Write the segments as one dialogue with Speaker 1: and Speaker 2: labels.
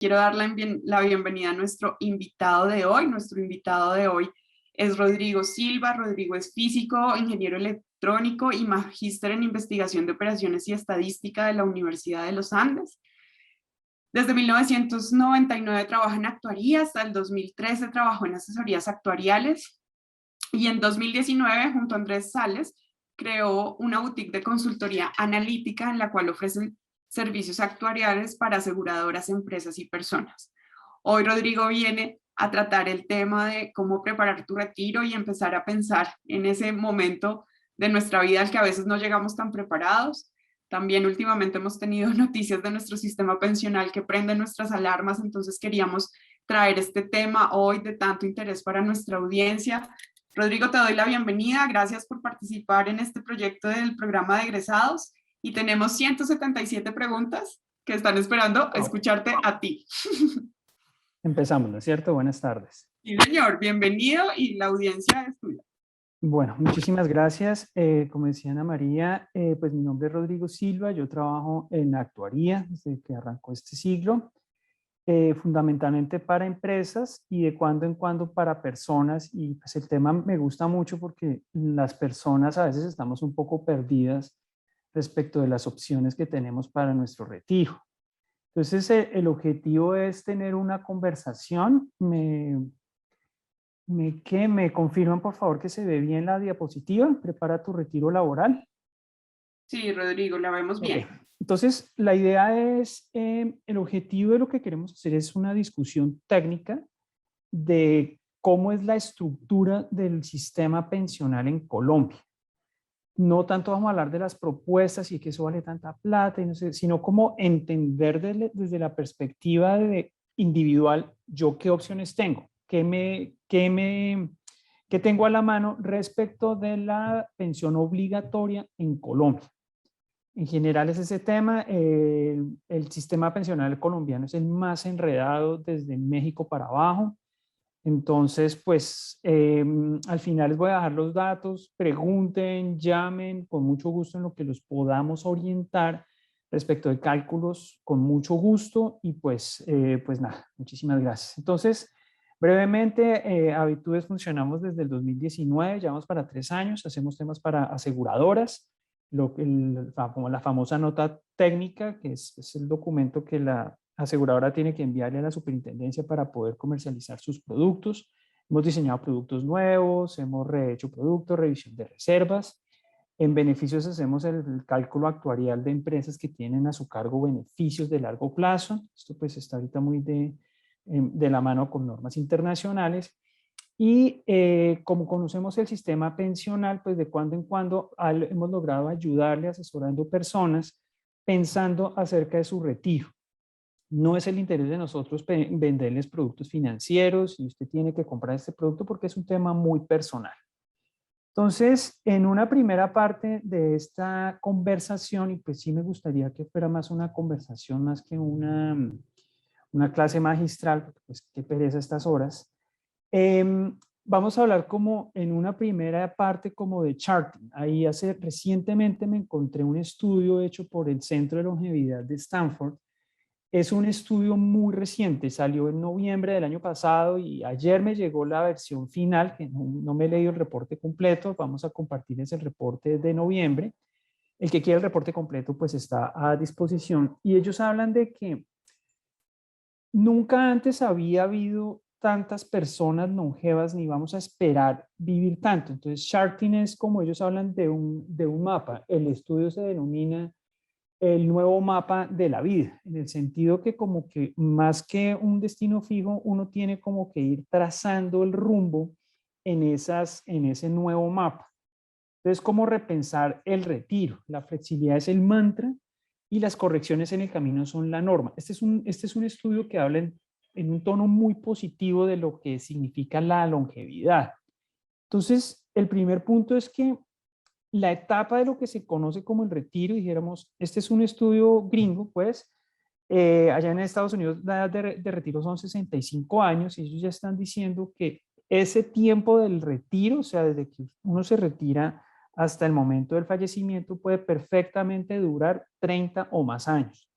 Speaker 1: Quiero dar la bienvenida a nuestro invitado de hoy. Nuestro invitado de hoy es Rodrigo Silva. Rodrigo es físico, ingeniero electrónico y magíster en investigación de operaciones y estadística de la Universidad de los Andes. Desde 1999 trabaja en actuaría, hasta el 2013 trabajó en asesorías actuariales y en 2019, junto a Andrés Sales, creó una boutique de consultoría analítica en la cual ofrecen servicios actuariales para aseguradoras, empresas y personas. Hoy Rodrigo viene a tratar el tema de cómo preparar tu retiro y empezar a pensar en ese momento de nuestra vida al que a veces no llegamos tan preparados. También últimamente hemos tenido noticias de nuestro sistema pensional que prenden nuestras alarmas, entonces queríamos traer este tema hoy de tanto interés para nuestra audiencia. Rodrigo, te doy la bienvenida. Gracias por participar en este proyecto del programa de egresados y tenemos 177 preguntas que están esperando escucharte a ti.
Speaker 2: Empezamos, ¿no es cierto? Buenas tardes.
Speaker 1: Sí, señor. Bienvenido y la audiencia es tuya.
Speaker 2: Bueno, muchísimas gracias. Como decía Ana María, pues mi nombre es Rodrigo Silva. Yo trabajo en actuaría desde que arrancó este siglo, fundamentalmente para empresas y de cuando en cuando para personas. Y pues el tema me gusta mucho porque las personas a veces estamos un poco perdidas respecto de las opciones que tenemos para nuestro retiro. Entonces, el objetivo es tener una conversación. ¿Me confirman, por favor, que se ve bien la diapositiva? Prepara tu retiro laboral.
Speaker 1: Sí, Rodrigo, la vemos bien.
Speaker 2: Okay. Entonces, la idea es, el objetivo de lo que queremos hacer es una discusión técnica de cómo es la estructura del sistema pensional en Colombia. No tanto vamos a hablar de las propuestas y que eso vale tanta plata, y no sé, sino cómo entender desde la perspectiva de individual, yo qué opciones tengo, qué tengo a la mano respecto de la pensión obligatoria en Colombia. En general es ese tema. El sistema pensional colombiano es el más enredado desde México para abajo. Entonces, pues al final les voy a dejar los datos, pregunten, llamen, con mucho gusto en lo que los podamos orientar respecto de cálculos, con mucho gusto y pues nada, muchísimas gracias. Entonces, brevemente, Habitudes funcionamos desde el 2019, llevamos para 3 años, hacemos temas para aseguradoras, como la famosa nota técnica, que es el documento que la aseguradora tiene que enviarle a la superintendencia para poder comercializar sus productos. Hemos diseñado productos nuevos, hemos rehecho productos, revisión de reservas. En beneficios hacemos el cálculo actuarial de empresas que tienen a su cargo beneficios de largo plazo. Esto pues está ahorita muy de la mano con normas internacionales. Y como conocemos el sistema pensional, pues de cuando en cuando hemos logrado ayudarle asesorando personas pensando acerca de su retiro. No es el interés de nosotros venderles productos financieros y usted tiene que comprar este producto porque es un tema muy personal. Entonces, en una primera parte de esta conversación, y pues sí me gustaría que fuera más una conversación más que una clase magistral, porque pues qué pereza estas horas, vamos a hablar como en una primera parte como de charting. Ahí recientemente me encontré un estudio hecho por el Centro de Longevidad de Stanford. Es un estudio muy reciente, salió en noviembre del año pasado y ayer me llegó la versión final, que no me he leído el reporte completo. Vamos a compartirles el reporte de noviembre. El que quiera el reporte completo pues está a disposición y ellos hablan de que nunca antes había habido tantas personas longevas ni vamos a esperar vivir tanto. Entonces charting es como ellos hablan de un mapa. El estudio se denomina el nuevo mapa de la vida, en el sentido que como que más que un destino fijo, uno tiene como que ir trazando el rumbo en ese nuevo mapa. Entonces, ¿cómo repensar el retiro? La flexibilidad es el mantra y las correcciones en el camino son la norma. Este es un estudio que habla en un tono muy positivo de lo que significa la longevidad. Entonces, el primer punto es que la etapa de lo que se conoce como el retiro, dijéramos, este es un estudio gringo, pues, allá en Estados Unidos la edad de retiro son 65 años y ellos ya están diciendo que ese tiempo del retiro, o sea, desde que uno se retira hasta el momento del fallecimiento, puede perfectamente durar 30 o más años.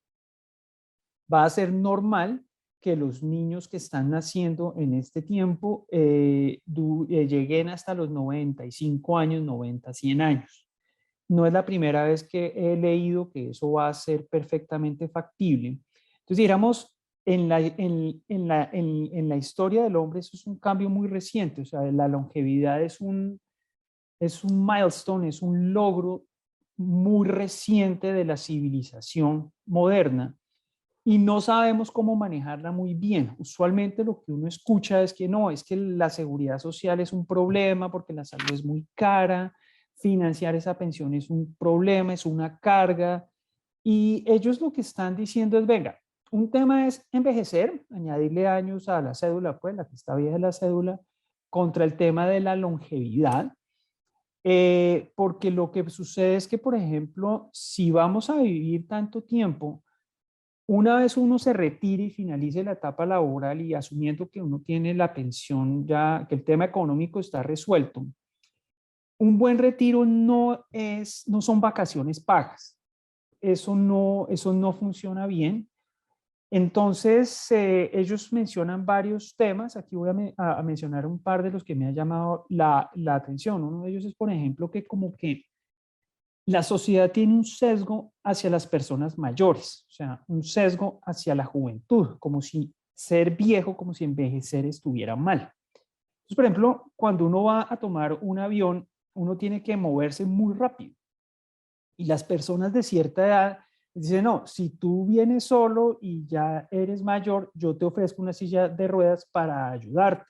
Speaker 2: Va a ser normal que los niños que están naciendo en este tiempo lleguen hasta los 95 años, 90, 100 años. No es la primera vez que he leído que eso va a ser perfectamente factible. Entonces, digamos, en la historia del hombre eso es un cambio muy reciente, o sea, la longevidad es un milestone, es un logro muy reciente de la civilización moderna y no sabemos cómo manejarla muy bien. Usualmente lo que uno escucha es que no, es que la seguridad social es un problema porque la salud es muy cara, financiar esa pensión es un problema, es una carga, y ellos lo que están diciendo es, venga, un tema es envejecer, añadirle años a la cédula, pues la que está vieja es la cédula, contra el tema de la longevidad, porque lo que sucede es que, por ejemplo, si vamos a vivir tanto tiempo, una vez uno se retire y finalice la etapa laboral y asumiendo que uno tiene la pensión ya, que el tema económico está resuelto, un buen retiro no son vacaciones pagas. Eso no funciona bien. Entonces, ellos mencionan varios temas. Aquí voy a mencionar un par de los que me han llamado la atención. Uno de ellos es, por ejemplo, que como que la sociedad tiene un sesgo hacia las personas mayores, o sea, un sesgo hacia la juventud, como si ser viejo, como si envejecer estuviera mal. Entonces, por ejemplo, cuando uno va a tomar un avión, uno tiene que moverse muy rápido. Y las personas de cierta edad dicen, no, si tú vienes solo y ya eres mayor, yo te ofrezco una silla de ruedas para ayudarte.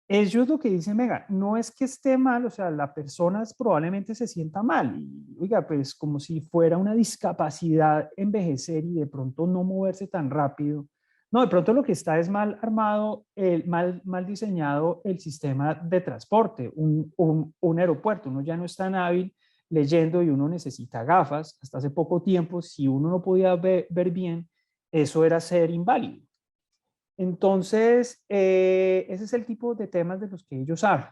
Speaker 2: Ellos lo que dicen, venga, no es que esté mal, o sea, la persona probablemente se sienta mal. Y, oiga, pues como si fuera una discapacidad envejecer y de pronto no moverse tan rápido. No, de pronto lo que está es mal armado, mal diseñado el sistema de transporte, un aeropuerto. Uno ya no es tan hábil leyendo y uno necesita gafas. Hasta hace poco tiempo, si uno no podía ver bien, eso era ser inválido. Entonces, ese es el tipo de temas de los que ellos hablan.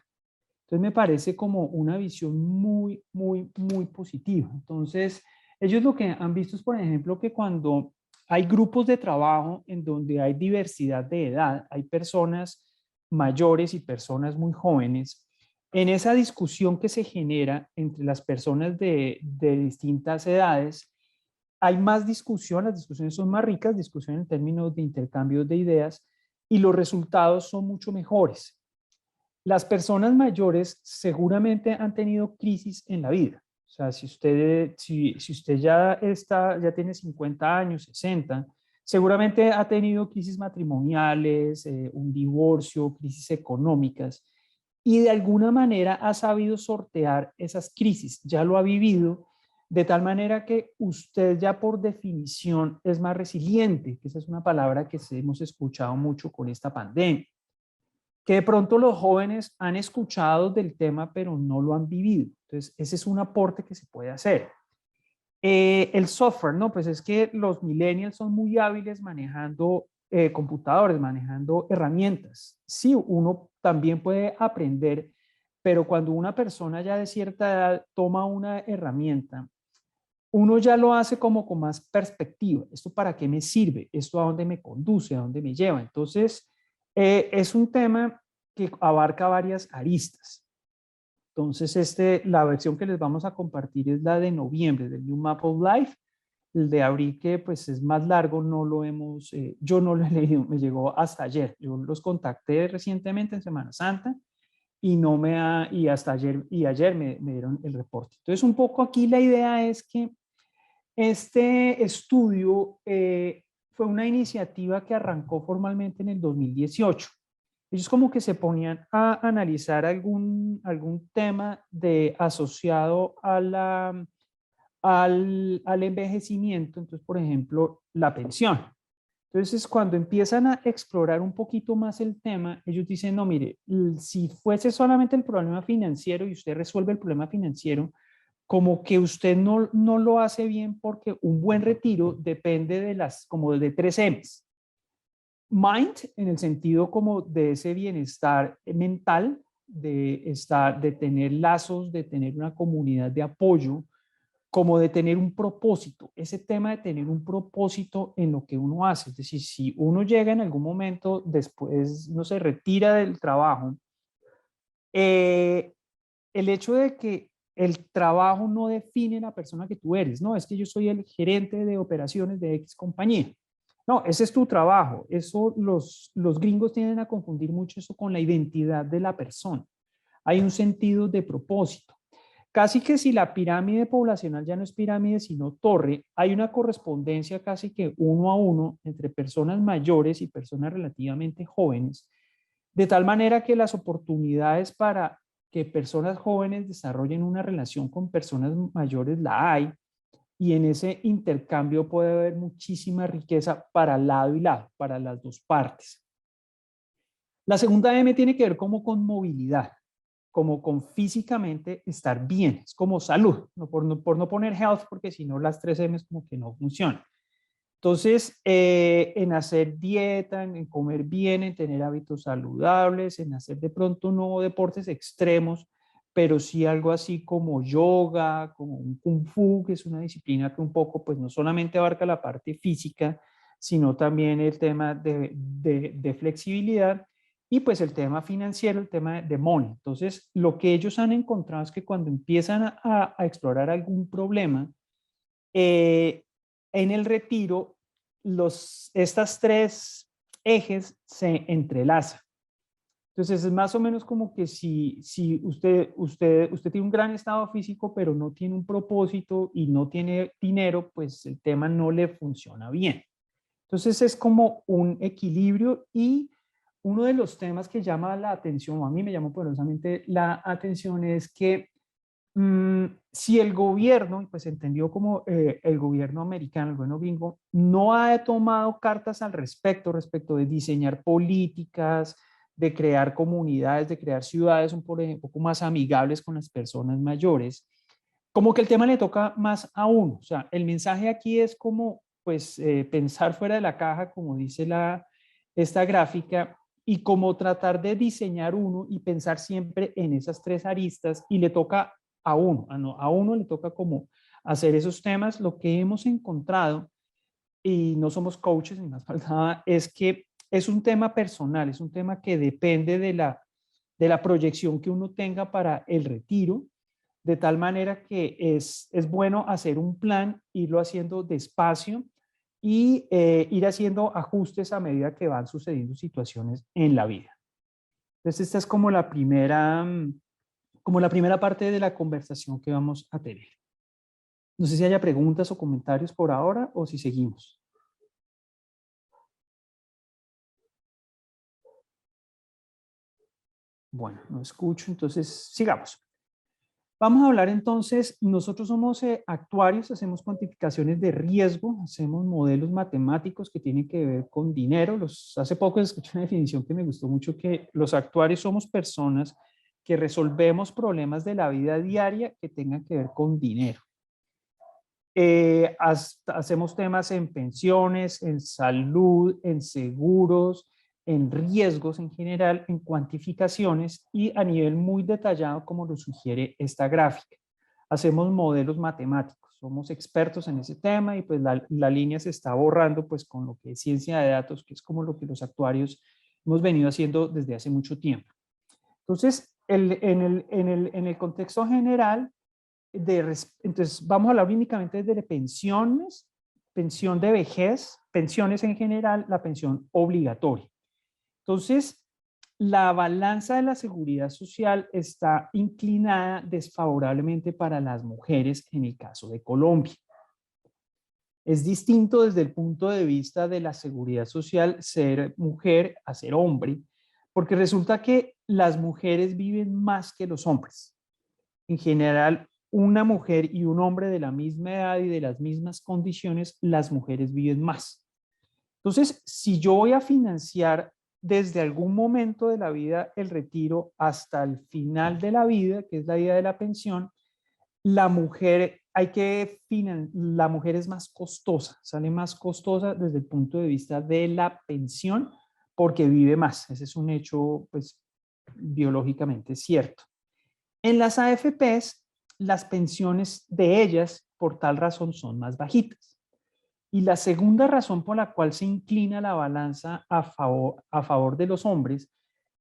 Speaker 2: Entonces, me parece como una visión muy, muy, muy positiva. Entonces, ellos lo que han visto es, por ejemplo, que cuando hay grupos de trabajo en donde hay diversidad de edad, hay personas mayores y personas muy jóvenes, en esa discusión que se genera entre las personas de distintas edades, hay más discusión, las discusiones son más ricas, discusión en términos de intercambios de ideas y los resultados son mucho mejores. Las personas mayores seguramente han tenido crisis en la vida. O sea, si usted ya tiene 50 años, 60, seguramente ha tenido crisis matrimoniales, un divorcio, crisis económicas, y de alguna manera ha sabido sortear esas crisis, ya lo ha vivido, de tal manera que usted ya por definición es más resiliente, que esa es una palabra que hemos escuchado mucho con esta pandemia, que de pronto los jóvenes han escuchado del tema pero no lo han vivido. Entonces, ese es un aporte que se puede hacer. El software, ¿no? Pues es que los millennials son muy hábiles manejando computadores, manejando herramientas. Sí, uno también puede aprender, pero cuando una persona ya de cierta edad toma una herramienta, uno ya lo hace como con más perspectiva. ¿Esto para qué me sirve? ¿Esto a dónde me conduce? ¿A dónde me lleva? Entonces, es un tema que abarca varias aristas. Entonces, la versión que les vamos a compartir es la de noviembre, del New Map of Life. El de abril, que pues es más largo, yo no lo he leído, me llegó hasta ayer. Yo los contacté recientemente en Semana Santa y hasta ayer me dieron el reporte. Entonces, un poco aquí la idea es que este estudio fue una iniciativa que arrancó formalmente en el 2018. Ellos como que se ponían a analizar algún tema asociado al envejecimiento, entonces, por ejemplo, la pensión. Entonces, cuando empiezan a explorar un poquito más el tema, ellos dicen, no, mire, si fuese solamente el problema financiero y usted resuelve el problema financiero, como que usted no lo hace bien porque un buen retiro depende como de 3 M's. Mind, en el sentido como de ese bienestar mental, de tener lazos, de tener una comunidad de apoyo, como de tener un propósito, ese tema de tener un propósito en lo que uno hace. Es decir, si uno llega en algún momento después, no se retira del trabajo, el hecho de que el trabajo no define la persona que tú eres, no, es que yo soy el gerente de operaciones de X compañía. No, ese es tu trabajo. Eso los gringos tienden a confundir mucho eso con la identidad de la persona. Hay un sentido de propósito. Casi que si la pirámide poblacional ya no es pirámide, sino torre, hay una correspondencia casi que uno a uno entre personas mayores y personas relativamente jóvenes, de tal manera que las oportunidades para que personas jóvenes desarrollen una relación con personas mayores la hay, y en ese intercambio puede haber muchísima riqueza para lado y lado, para las dos partes. La segunda M tiene que ver como con movilidad, como con físicamente estar bien, es como salud, por no poner health, porque si no las tres M's como que no funcionan. Entonces, en hacer dieta, en comer bien, en tener hábitos saludables, en hacer de pronto no deportes extremos, pero sí algo así como yoga, como un kung fu, que es una disciplina que un poco, pues no solamente abarca la parte física, sino también el tema de flexibilidad y pues el tema financiero, el tema de money. Entonces, lo que ellos han encontrado es que cuando empiezan a explorar algún problema, en el retiro, estas tres ejes se entrelazan. Entonces es más o menos como que si usted tiene un gran estado físico, pero no tiene un propósito y no tiene dinero, pues el tema no le funciona bien. Entonces es como un equilibrio, y uno de los temas que llama la atención, o a mí me llamó poderosamente la atención, es que si el gobierno, pues entendió como el gobierno americano, el gobierno gringo, no ha tomado cartas al respecto de diseñar políticas, de crear comunidades, de crear ciudades un poco más amigables con las personas mayores, como que el tema le toca más a uno. O sea, el mensaje aquí es como, pues, pensar fuera de la caja, como dice esta gráfica, y como tratar de diseñar uno y pensar siempre en esas tres aristas, y le toca a uno le toca como hacer esos temas. Lo que hemos encontrado, y no somos coaches ni más faltaba, es que es un tema personal, es un tema que depende de la proyección que uno tenga para el retiro, de tal manera que es bueno hacer un plan, irlo haciendo despacio y ir haciendo ajustes a medida que van sucediendo situaciones en la vida. Entonces, esta es como la primera parte de la conversación que vamos a tener. No sé si haya preguntas o comentarios por ahora o si seguimos. Bueno, no escucho, entonces sigamos. Vamos a hablar entonces, nosotros somos actuarios, hacemos cuantificaciones de riesgo, hacemos modelos matemáticos que tienen que ver con dinero. Hace poco escuché una definición que me gustó mucho, que los actuarios somos personas que resolvemos problemas de la vida diaria que tengan que ver con dinero. Hacemos temas en pensiones, en salud, en seguros, en riesgos en general, en cuantificaciones y a nivel muy detallado, como lo sugiere esta gráfica. Hacemos modelos matemáticos, somos expertos en ese tema, y pues la línea se está borrando pues con lo que es ciencia de datos, que es como lo que los actuarios hemos venido haciendo desde hace mucho tiempo. Entonces, en el contexto general, entonces vamos a hablar únicamente de pensiones, pensión de vejez, pensiones en general, la pensión obligatoria. Entonces, la balanza de la seguridad social está inclinada desfavorablemente para las mujeres en el caso de Colombia. Es distinto desde el punto de vista de la seguridad social ser mujer a ser hombre, porque resulta que las mujeres viven más que los hombres. En general, una mujer y un hombre de la misma edad y de las mismas condiciones, las mujeres viven más. Entonces, si yo voy a financiar desde algún momento de la vida el retiro hasta el final de la vida, que es la vida de la pensión, la mujer la mujer es más costosa, sale más costosa desde el punto de vista de la pensión, porque vive más. Ese es un hecho, pues, biológicamente cierto. En las AFPs, las pensiones de ellas por tal razón son más bajitas. Y la segunda razón por la cual se inclina la balanza a favor de los hombres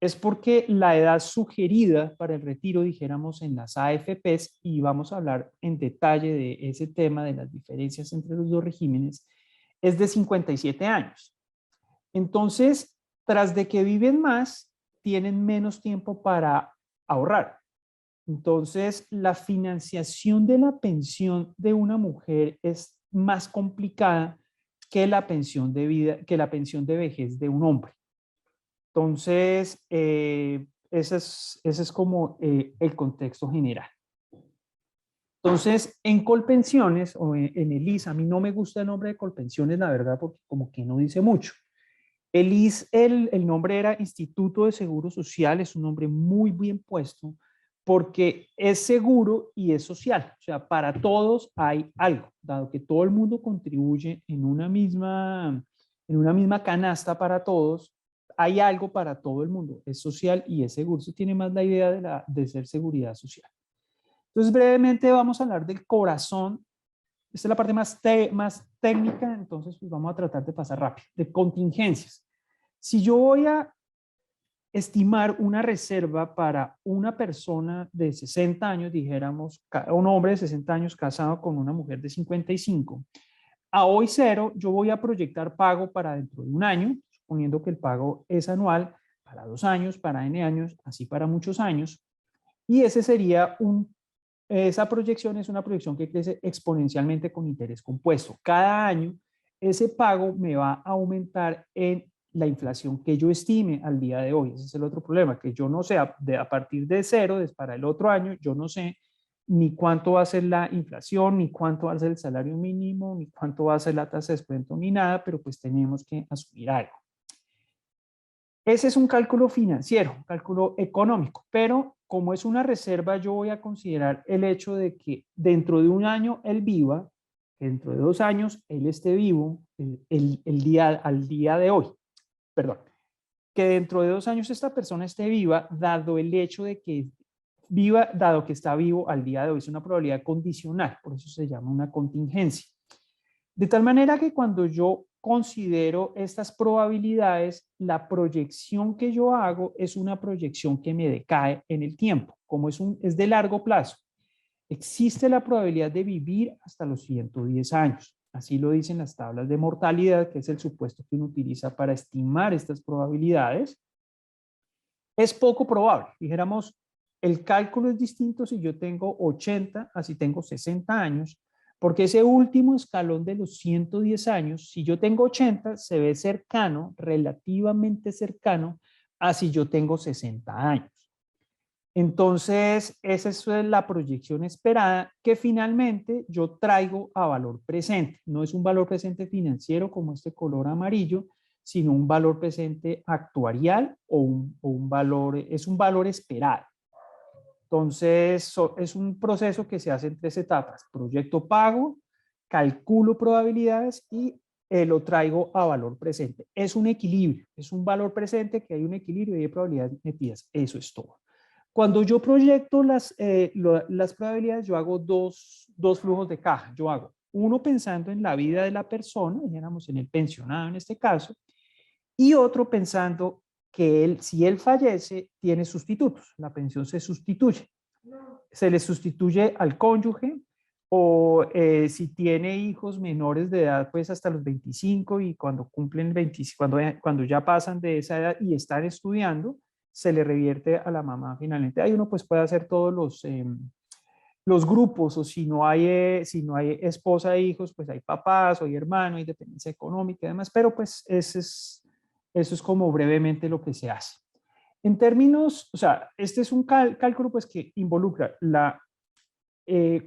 Speaker 2: es porque la edad sugerida para el retiro, dijéramos, en las AFPs, y vamos a hablar en detalle de ese tema, de las diferencias entre los dos regímenes, es de 57 años. Entonces, tras de que viven más, tienen menos tiempo para ahorrar. Entonces, la financiación de la pensión de una mujer es más complicada que la pensión de vida, que la pensión de vejez de un hombre. Entonces, ese es como el contexto general. Entonces, en Colpensiones o en el IS, a mí no me gusta el nombre de Colpensiones, la verdad, porque como que no dice mucho. El IS, el nombre era Instituto de Seguro Social, es un nombre muy bien puesto, porque es seguro y es social. O sea, para todos hay algo, dado que todo el mundo contribuye en una misma canasta para todos, hay algo para todo el mundo, es social y es seguro. Eso tiene más la idea de ser seguridad social. Entonces, brevemente vamos a hablar del corazón. Esta es la parte más técnica, entonces pues vamos a tratar de pasar rápido, de contingencias. Si yo voy a estimar una reserva para una persona de 60 años, dijéramos, un hombre de 60 años casado con una mujer de 55, a hoy cero, yo voy a proyectar pago para dentro de un año, suponiendo que el pago es anual, para 2 años, para N años, así para muchos años, y ese sería esa proyección es una proyección que crece exponencialmente con interés compuesto. Cada año ese pago me va a aumentar en la inflación que yo estime al día de hoy. Ese es el otro problema, que yo no sé, a partir de cero, para el otro año, yo no sé ni cuánto va a ser la inflación, ni cuánto va a ser el salario mínimo, ni cuánto va a ser la tasa de descuento, ni nada, pero pues tenemos que asumir algo. Ese es un cálculo financiero, un cálculo económico, pero como es una reserva, yo voy a considerar el hecho de que dentro de un año él viva, que dentro de 2 años él esté vivo al día de hoy. Perdón, que dentro de 2 años esta persona esté viva, dado el hecho de que viva, dado que está vivo al día de hoy. Es una probabilidad condicional, por eso se llama una contingencia. De tal manera que cuando yo considero estas probabilidades, la proyección que yo hago es una proyección que me decae en el tiempo, como es de largo plazo. Existe la probabilidad de vivir hasta los 110 años. Así lo dicen las tablas de mortalidad, que es el supuesto que uno utiliza para estimar estas probabilidades. Es poco probable. Dijéramos, el cálculo es distinto si yo tengo 80 a si tengo 60 años, porque ese último escalón de los 110 años, si yo tengo 80, se ve cercano, relativamente cercano, a si yo tengo 60 años. Entonces, esa es la proyección esperada que finalmente yo traigo a valor presente. No es un valor presente financiero como este color amarillo, sino un valor presente actuarial o un valor, es un valor esperado. Entonces, es un proceso que se hace en 3 etapas: proyecto pago, calculo probabilidades y lo traigo a valor presente. Es un equilibrio, es un valor presente que hay un equilibrio y hay probabilidades metidas. Eso es todo. Cuando yo proyecto las probabilidades, yo hago dos flujos de caja. Yo hago uno pensando en la vida de la persona, dijéramos en el pensionado en este caso, y otro pensando que si él fallece, tiene sustitutos. La pensión se sustituye. Se le sustituye al cónyuge o si tiene hijos menores de edad, pues hasta los 25 y cuando cumplen 20, cuando ya pasan de esa edad y están estudiando, se le revierte a la mamá finalmente. Ahí uno pues puede hacer todos los grupos, o si no hay esposa e hijos, pues hay papás o hay hermanos, hay dependencia económica y demás, pero pues eso es como brevemente lo que se hace. En términos, o sea, este es un cálculo pues que involucra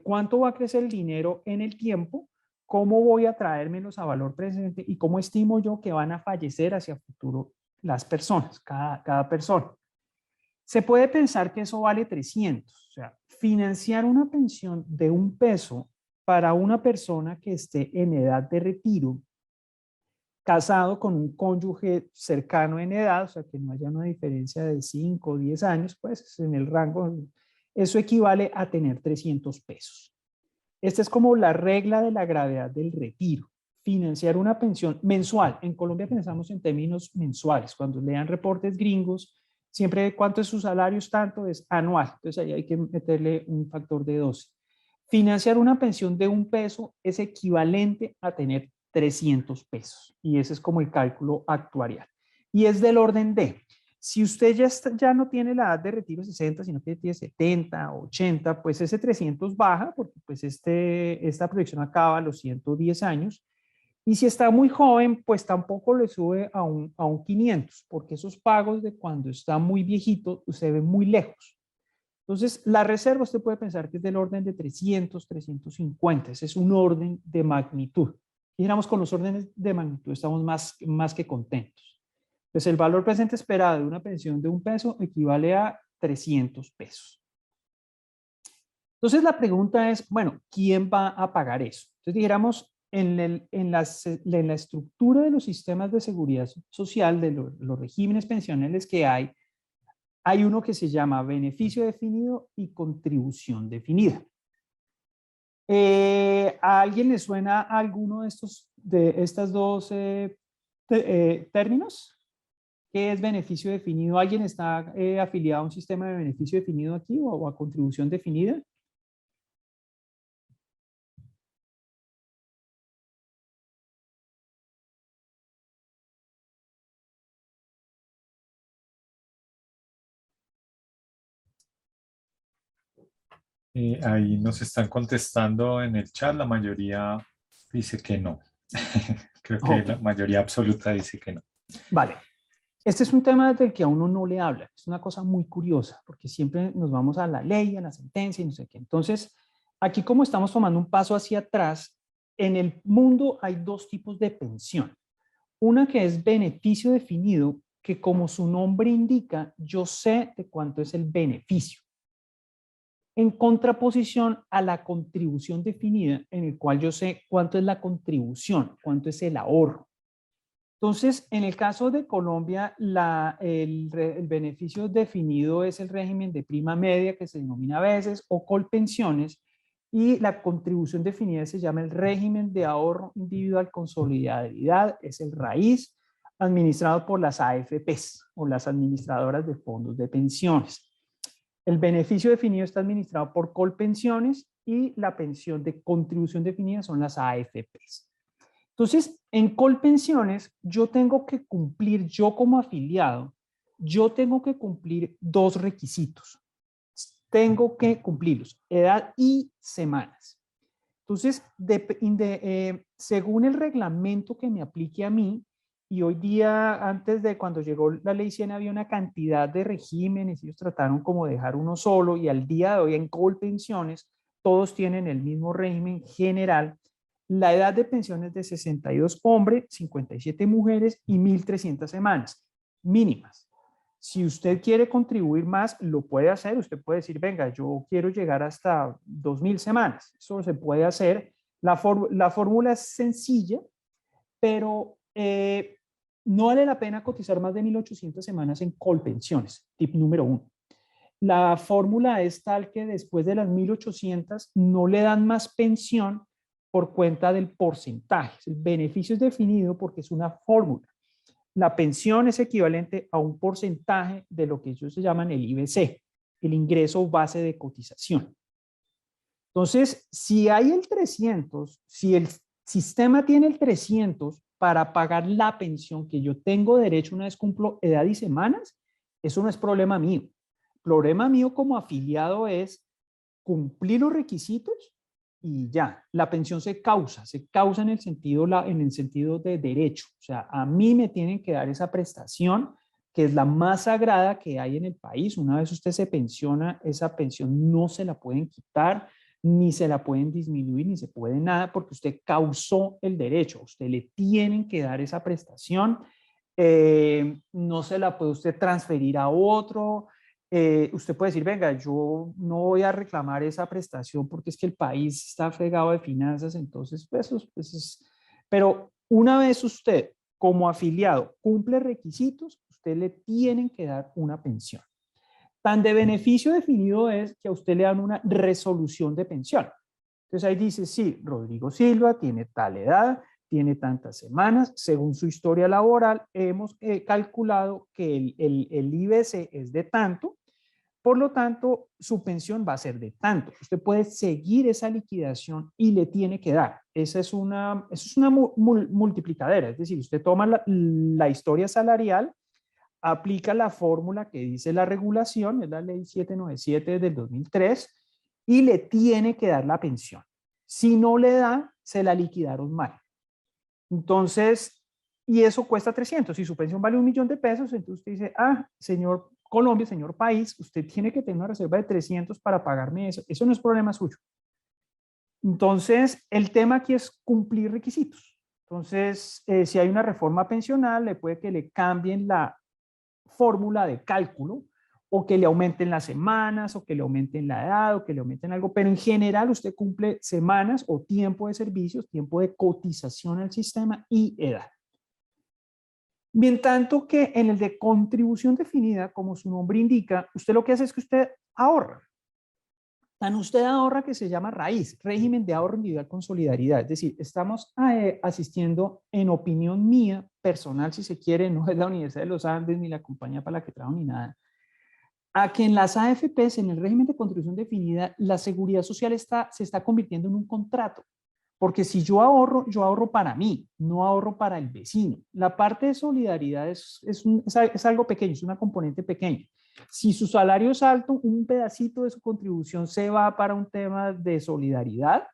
Speaker 2: cuánto va a crecer el dinero en el tiempo, cómo voy a traérmelos a valor presente y cómo estimo yo que van a fallecer hacia futuro las personas, cada persona. Se puede pensar que eso vale 300, o sea, financiar una pensión de $1 para una persona que esté en edad de retiro, casado con un cónyuge cercano en edad, o sea, que no haya una diferencia de 5 o 10 años, pues en el rango, eso equivale a tener $300. Esta es como la regla de la gravedad del retiro. Financiar una pensión mensual. En Colombia pensamos en términos mensuales. Cuando lean reportes gringos, siempre cuánto es su salario, tanto es anual. Entonces ahí hay que meterle un factor de 12. Financiar una pensión de $1 es equivalente a tener 300 pesos. Y ese es como el cálculo actuarial. Y es del orden de, si usted ya no tiene la edad de retiro 60, sino que tiene 70, 80, pues ese 300 baja, porque pues esta proyección acaba a los 110 años. Y si está muy joven, pues tampoco le sube a un 500, porque esos pagos de cuando está muy viejito se ven muy lejos. Entonces, la reserva usted puede pensar que es del orden de 300, 350. Ese es un orden de magnitud. Y digamos, con los órdenes de magnitud estamos más que contentos. Entonces, el valor presente esperado de una pensión de $1 equivale a 300 pesos. Entonces, la pregunta es, bueno, ¿quién va a pagar eso? Entonces, dijéramos, en la estructura de los sistemas de seguridad social, de los regímenes pensionales que hay uno que se llama beneficio definido y contribución definida. ¿A alguien le suena alguno de estas dos términos? ¿Qué es beneficio definido? ¿Alguien está afiliado a un sistema de beneficio definido aquí o a contribución definida?
Speaker 3: Ahí nos están contestando en el chat, la mayoría dice que no. Creo que
Speaker 2: Ok,
Speaker 3: la mayoría absoluta dice que no.
Speaker 2: vale. Este es un tema del que a uno no le habla. Es una cosa muy curiosa, porque siempre nos vamos a la ley, a la sentencia y no sé qué. Entonces, aquí como estamos tomando un paso hacia atrás, en el mundo hay dos tipos de pensión. Una que es beneficio definido, que como su nombre indica, yo sé de cuánto es el beneficio. En contraposición a la contribución definida, en el cual yo sé cuánto es la contribución, cuánto es el ahorro. Entonces, en el caso de Colombia, el beneficio definido es el régimen de prima media, que se denomina a veces, o colpensiones, y la contribución definida se llama el régimen de ahorro individual con solidaridad, es el raíz, administrado por las AFPs, o las administradoras de fondos de pensiones. El beneficio definido está administrado por Colpensiones y la pensión de contribución definida son las AFPs. Entonces, en Colpensiones, yo tengo que cumplir, yo como afiliado, yo tengo que cumplir dos requisitos. Tengo que cumplirlos, edad y semanas. Entonces, según el reglamento que me aplique a mí, y hoy día, antes de cuando llegó la ley 100, había una cantidad de regímenes, ellos trataron como de dejar uno solo, y al día de hoy en Colpensiones, todos tienen el mismo régimen general. La edad de pensión es de 62 hombres, 57 mujeres y 1.300 semanas mínimas. Si usted quiere contribuir más, lo puede hacer. Usted puede decir, venga, yo quiero llegar hasta 2.000 semanas. Eso se puede hacer. La fórmula es sencilla, pero no vale la pena cotizar más de 1.800 semanas en Colpensiones. Tip número 1. La fórmula es tal que después de las 1.800 no le dan más pensión por cuenta del porcentaje. El beneficio es definido porque es una fórmula. La pensión es equivalente a un porcentaje de lo que ellos se llaman el IBC, el ingreso base de cotización. Entonces, si hay el 300, si el sistema tiene el 300 para pagar la pensión que yo tengo derecho una vez cumplo edad y semanas, eso no es problema mío. Problema mío como afiliado es cumplir los requisitos y ya. La pensión se causa en el sentido de derecho. O sea, a mí me tienen que dar esa prestación que es la más sagrada que hay en el país. Una vez usted se pensiona, esa pensión no se la pueden quitar, ni se la pueden disminuir, ni se puede nada, porque usted causó el derecho. Usted le tienen que dar esa prestación. No se la puede usted transferir a otro. Usted puede decir, venga, yo no voy a reclamar esa prestación porque es que el país está fregado de finanzas, entonces, pero una vez usted como afiliado cumple requisitos, usted le tienen que dar una pensión. Tan de beneficio definido es que a usted le dan una resolución de pensión. Entonces ahí dice, sí, Rodrigo Silva tiene tal edad, tiene tantas semanas, según su historia laboral, hemos calculado que el IBC es de tanto, por lo tanto, su pensión va a ser de tanto. Usted puede seguir esa liquidación y le tiene que dar. Esa es una multiplicadera, es decir, usted toma la historia salarial, aplica la fórmula que dice la regulación, es la ley 797 del 2003, y le tiene que dar la pensión. Si no le da, se la liquidaron mal. Entonces, y eso cuesta 300. Si su pensión vale 1.000.000 de pesos, entonces usted dice, ah, señor Colombia, señor país, usted tiene que tener una reserva de 300 para pagarme eso. Eso no es problema suyo. Entonces, el tema aquí es cumplir requisitos. Entonces, si hay una reforma pensional, le puede que le cambien la fórmula de cálculo o que le aumenten las semanas o que le aumenten la edad o que le aumenten algo, pero en general usted cumple semanas o tiempo de servicios, tiempo de cotización al sistema y edad. Bien, tanto que en el de contribución definida, como su nombre indica, usted lo que hace es que usted ahorra. Tan usted ahorra que se llama raíz, régimen de ahorro individual con solidaridad. Es decir, estamos asistiendo, en opinión mía, personal si se quiere, no es la Universidad de los Andes ni la compañía para la que trabajo ni nada, a que en las AFPs, en el régimen de contribución definida, la seguridad social se está convirtiendo en un contrato. Porque si yo ahorro para mí, no ahorro para el vecino. La parte de solidaridad es algo pequeño, es una componente pequeña. Si su salario es alto, un pedacito de su contribución se va para un tema de solidaridad,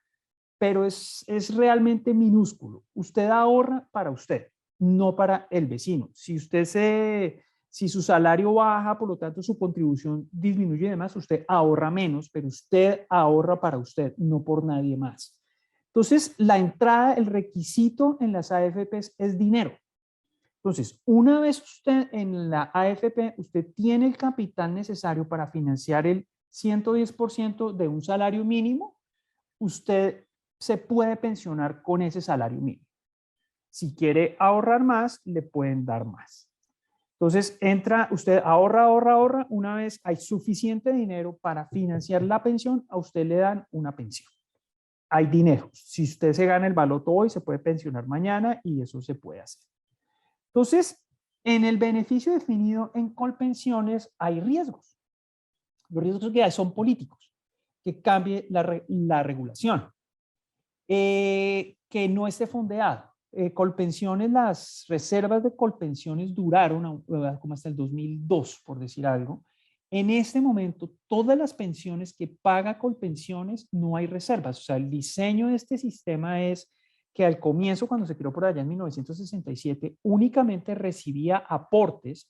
Speaker 2: pero es realmente minúsculo. Usted ahorra para usted, no para el vecino. Si su salario baja, por lo tanto su contribución disminuye y demás, usted ahorra menos, pero usted ahorra para usted, no por nadie más. Entonces, la entrada, el requisito en las AFPs es dinero. Entonces, una vez usted en la AFP, usted tiene el capital necesario para financiar el 110% de un salario mínimo, usted se puede pensionar con ese salario mínimo. Si quiere ahorrar más, le pueden dar más. Entonces, usted ahorra. Una vez hay suficiente dinero para financiar la pensión, a usted le dan una pensión. Hay dinero. Si usted se gana el baloto hoy, se puede pensionar mañana y eso se puede hacer. Entonces, en el beneficio definido en Colpensiones hay riesgos. Los riesgos que hay son políticos, que cambie la regulación, que no esté fondeado. Colpensiones, las reservas de Colpensiones duraron como hasta el 2002, por decir algo. En este momento, todas las pensiones que paga Colpensiones no hay reservas. O sea, el diseño de este sistema es que al comienzo, cuando se creó por allá en 1967, únicamente recibía aportes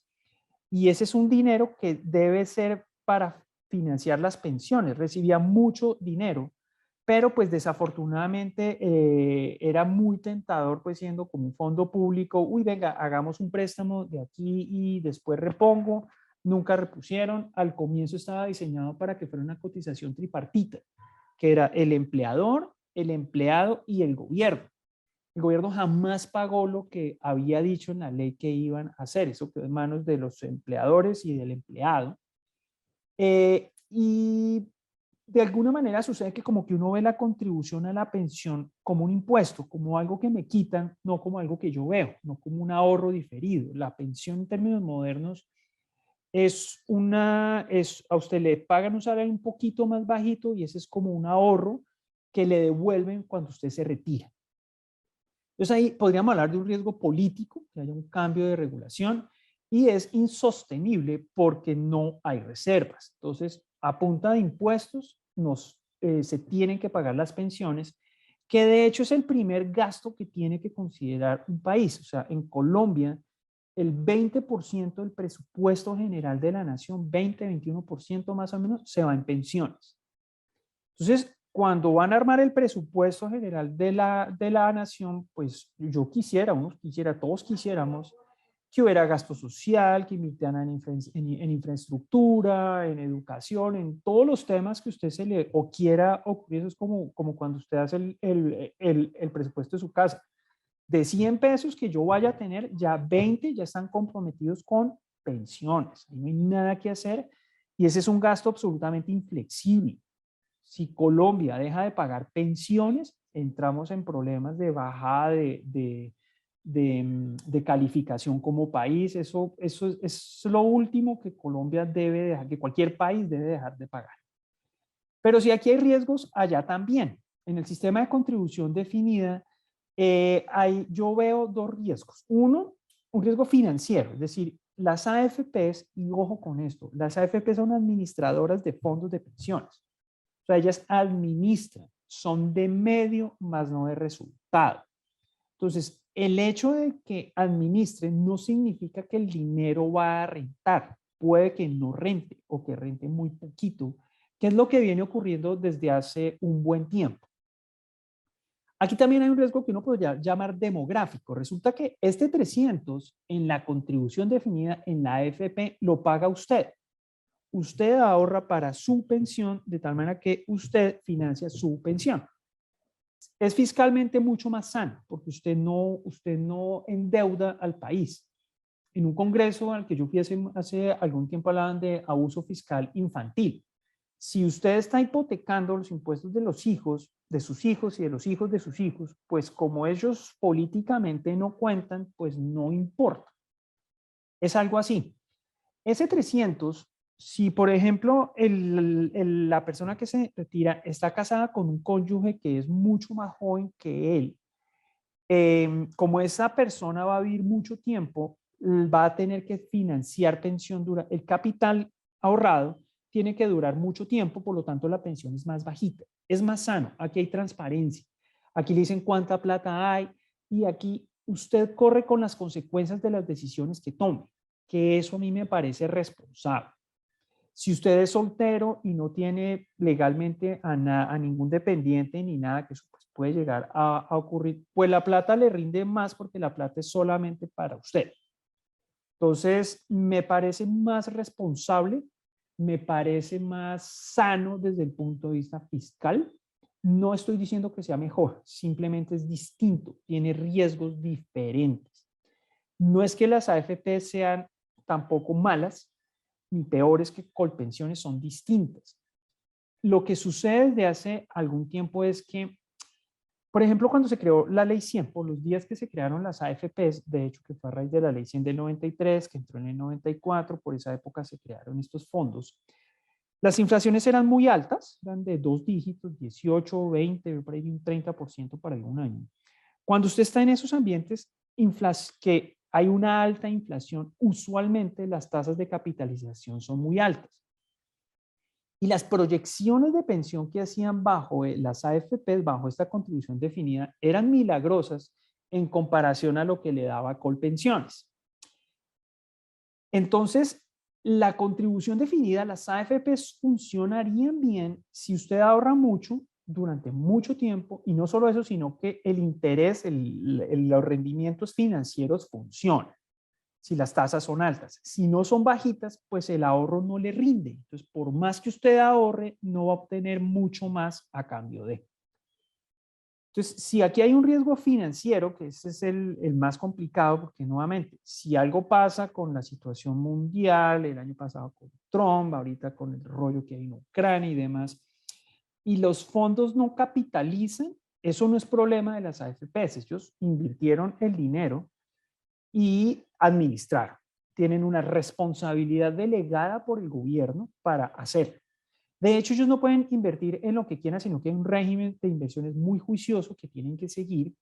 Speaker 2: y ese es un dinero que debe ser para financiar las pensiones. Recibía mucho dinero, pero pues desafortunadamente era muy tentador, pues siendo como un fondo público, uy, venga, hagamos un préstamo de aquí y después repongo. Nunca repusieron. Al comienzo estaba diseñado para que fuera una cotización tripartita, que era el empleador, el empleado y el gobierno. El gobierno jamás pagó lo que había dicho en la ley que iban a hacer. Eso quedó en manos de los empleadores y del empleado. Y de alguna manera sucede que como que uno ve la contribución a la pensión como un impuesto, como algo que me quitan, no como algo que yo veo, no como un ahorro diferido. La pensión en términos modernos a usted le pagan un salario un poquito más bajito y ese es como un ahorro que le devuelven cuando usted se retira. Entonces ahí podríamos hablar de un riesgo político, que haya un cambio de regulación y es insostenible porque no hay reservas. Entonces, a punta de impuestos se tienen que pagar las pensiones, que de hecho es el primer gasto que tiene que considerar un país. O sea, en Colombia, el 20% del presupuesto general de la nación, 20-21% más o menos, se va en pensiones. Entonces, cuando van a armar el presupuesto general de la nación, pues todos quisiéramos que hubiera gasto social, que invirtieran en infraestructura, en educación, en todos los temas que usted quiera ocurrir. Eso es como cuando usted hace el presupuesto de su casa. De 100 pesos que yo vaya a tener, ya 20 ya están comprometidos con pensiones. No hay nada que hacer y ese es un gasto absolutamente inflexible. Si Colombia deja de pagar pensiones, entramos en problemas de bajada de calificación como país. Eso es lo último que Colombia debe dejar, que cualquier país debe dejar de pagar. Pero si aquí hay riesgos, allá también. En el sistema de contribución definida, yo veo dos riesgos. Uno, un riesgo financiero, es decir, las AFPs, y ojo con esto, las AFPs son administradoras de fondos de pensiones. O sea, ellas administran, son de medio más no de resultado. Entonces, el hecho de que administren no significa que el dinero va a rentar. Puede que no rente o que rente muy poquito, que es lo que viene ocurriendo desde hace un buen tiempo. Aquí también hay un riesgo que uno podría llamar demográfico. Resulta que este 300 en la contribución definida en la AFP lo paga usted. Usted ahorra para su pensión de tal manera que usted financia su pensión. Es fiscalmente mucho más sano porque usted no endeuda al país. En un congreso al que yo fui hace algún tiempo hablaban de abuso fiscal infantil. Si usted está hipotecando los impuestos de los hijos, de sus hijos y de los hijos de sus hijos, pues como ellos políticamente no cuentan, pues no importa. Es algo así. Ese 300, si por ejemplo la persona que se retira está casada con un cónyuge que es mucho más joven que él, como esa persona va a vivir mucho tiempo, va a tener que financiar pensión dura. El capital ahorrado tiene que durar mucho tiempo, por lo tanto la pensión es más bajita, es más sano, aquí hay transparencia, aquí le dicen cuánta plata hay y aquí usted corre con las consecuencias de las decisiones que tome, que eso a mí me parece responsable. Si usted es soltero y no tiene legalmente a ningún dependiente ni nada, que eso pues puede llegar a ocurrir, pues la plata le rinde más porque la plata es solamente para usted. Entonces, me parece más responsable, me parece más sano desde el punto de vista fiscal. No estoy diciendo que sea mejor, simplemente es distinto, tiene riesgos diferentes. No es que las AFP sean tampoco malas, ni peores que Colpensiones, son distintas. Lo que sucede desde hace algún tiempo es que, por ejemplo, cuando se creó la ley 100, por los días que se crearon las AFPs, de hecho que fue a raíz de la ley 100 del 93, que entró en el 94, por esa época se crearon estos fondos. Las inflaciones eran muy altas, eran de 2 dígitos, 18, 20, por ahí un 30% para algún año. Cuando usted está en esos ambientes que hay una alta inflación, usualmente las tasas de capitalización son muy altas. Y las proyecciones de pensión que hacían bajo las AFPs, bajo esta contribución definida, eran milagrosas en comparación a lo que le daba Colpensiones. Entonces, la contribución definida, las AFPs funcionarían bien si usted ahorra mucho durante mucho tiempo y no solo eso, sino que el interés, los rendimientos financieros funcionan. Si las tasas son altas. Si no son bajitas, pues el ahorro no le rinde. Entonces, por más que usted ahorre, no va a obtener mucho más a cambio de. Entonces, si aquí hay un riesgo financiero, que ese es el más complicado, porque nuevamente, si algo pasa con la situación mundial, el año pasado con Trump, ahorita con el rollo que hay en Ucrania y demás, y los fondos no capitalizan, eso no es problema de las AFPs. Ellos invirtieron el dinero y administrar. Tienen una responsabilidad delegada por el gobierno para hacerlo. De hecho, ellos no pueden invertir en lo que quieran, sino que hay un régimen de inversiones muy juicioso que tienen que seguir.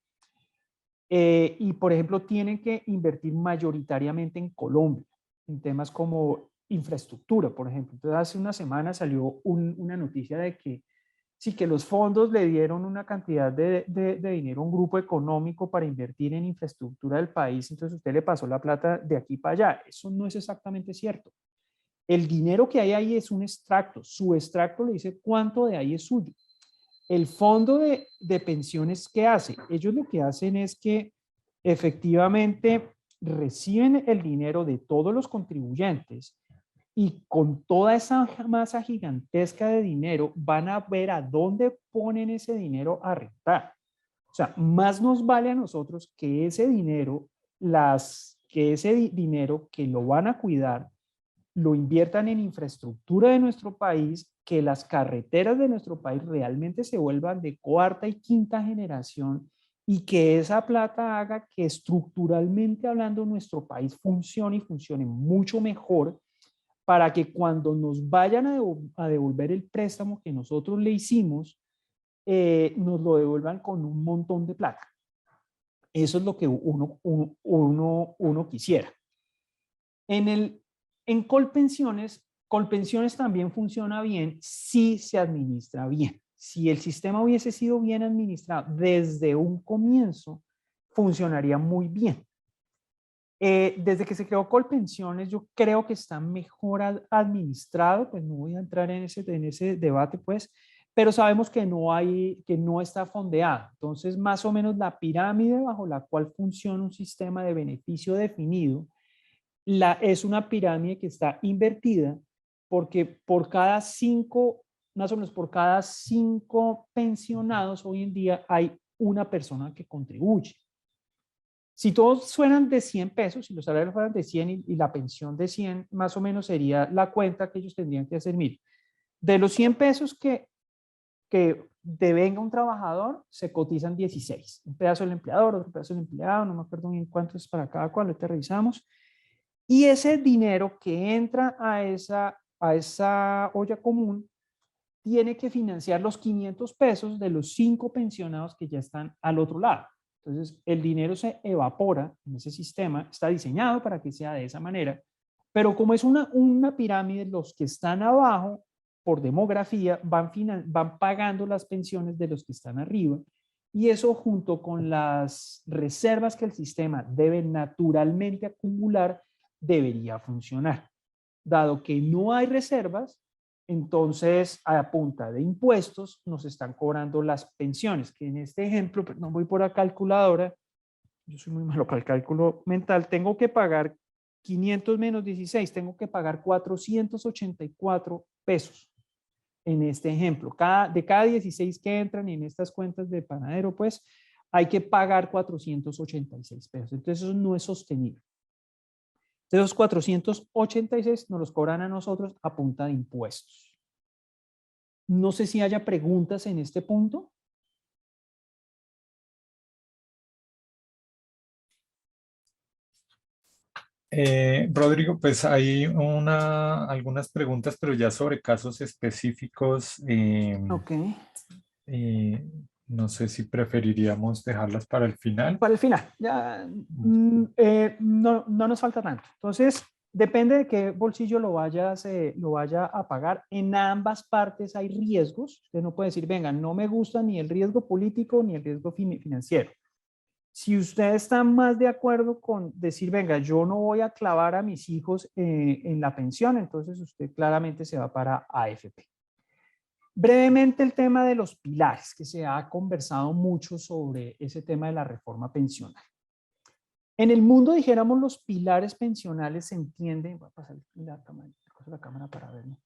Speaker 2: Y, por ejemplo, tienen que invertir mayoritariamente en Colombia, en temas como infraestructura, por ejemplo. Entonces, hace una semana salió una noticia de que sí, que los fondos le dieron una cantidad de dinero a un grupo económico para invertir en infraestructura del país, entonces usted le pasó la plata de aquí para allá. Eso no es exactamente cierto. El dinero que hay ahí es un extracto. Su extracto le dice cuánto de ahí es suyo. El fondo de pensiones, ¿qué hace? Ellos lo que hacen es que efectivamente reciben el dinero de todos los contribuyentes y con toda esa masa gigantesca de dinero van a ver a dónde ponen ese dinero a rentar. O sea, más nos vale a nosotros que ese dinero, que lo van a cuidar, lo inviertan en infraestructura de nuestro país, que las carreteras de nuestro país realmente se vuelvan de cuarta y quinta generación y que esa plata haga que estructuralmente hablando nuestro país funcione y funcione mucho mejor para que cuando nos vayan a devolver el préstamo que nosotros le hicimos, nos lo devuelvan con un montón de plata. Eso es lo que uno quisiera. En Colpensiones también funciona bien si se administra bien. Si el sistema hubiese sido bien administrado desde un comienzo, funcionaría muy bien. Desde que se creó Colpensiones, yo creo que está mejor administrado, pues no voy a entrar en ese debate, pues, pero sabemos que no está fondeado. Entonces, más o menos la pirámide bajo la cual funciona un sistema de beneficio definido, es una pirámide que está invertida porque más o menos por cada 5 pensionados hoy en día hay una persona que contribuye. Si todos fueran de 100 pesos, si los salarios fueran de 100 y la pensión de 100, más o menos sería la cuenta que ellos tendrían que hacer. Mire, de los 100 pesos que devenga un trabajador, se cotizan 16. Un pedazo del empleador, otro pedazo del empleado, no me acuerdo bien cuánto es para cada cual, ahorita revisamos. Y ese dinero que entra a esa olla común tiene que financiar los 500 pesos de los 5 pensionados que ya están al otro lado. Entonces, el dinero se evapora en ese sistema, está diseñado para que sea de esa manera, pero como es una pirámide, los que están abajo, por demografía, van pagando las pensiones de los que están arriba, y eso junto con las reservas que el sistema debe naturalmente acumular, debería funcionar. Dado que no hay reservas, entonces a punta de impuestos nos están cobrando las pensiones, que en este ejemplo, pero no voy por la calculadora, yo soy muy malo para el cálculo mental, tengo que pagar 500 menos 16, tengo que pagar 484 pesos en este ejemplo. De cada 16 que entran en estas cuentas de panadero, pues hay que pagar 486 pesos. Entonces eso no es sostenible. De los 486 nos los cobran a nosotros a punta de impuestos. No sé si haya preguntas en este punto.
Speaker 3: Rodrigo, pues hay algunas preguntas, pero ya sobre casos específicos.
Speaker 2: Ok.
Speaker 3: Eh, no sé si preferiríamos dejarlas para el final.
Speaker 2: Para el final, ya no nos falta tanto. Entonces, depende de qué bolsillo lo vaya a pagar. En ambas partes hay riesgos. Usted no puede decir, venga, no me gusta ni el riesgo político ni el riesgo financiero. Si usted está más de acuerdo con decir, venga, yo no voy a clavar a mis hijos en la pensión, entonces usted claramente se va para AFP. Brevemente el tema de los pilares, que se ha conversado mucho sobre ese tema de la reforma pensional. En el mundo, dijéramos, los pilares pensionales se entienden, voy a pasar la cámara para verlo,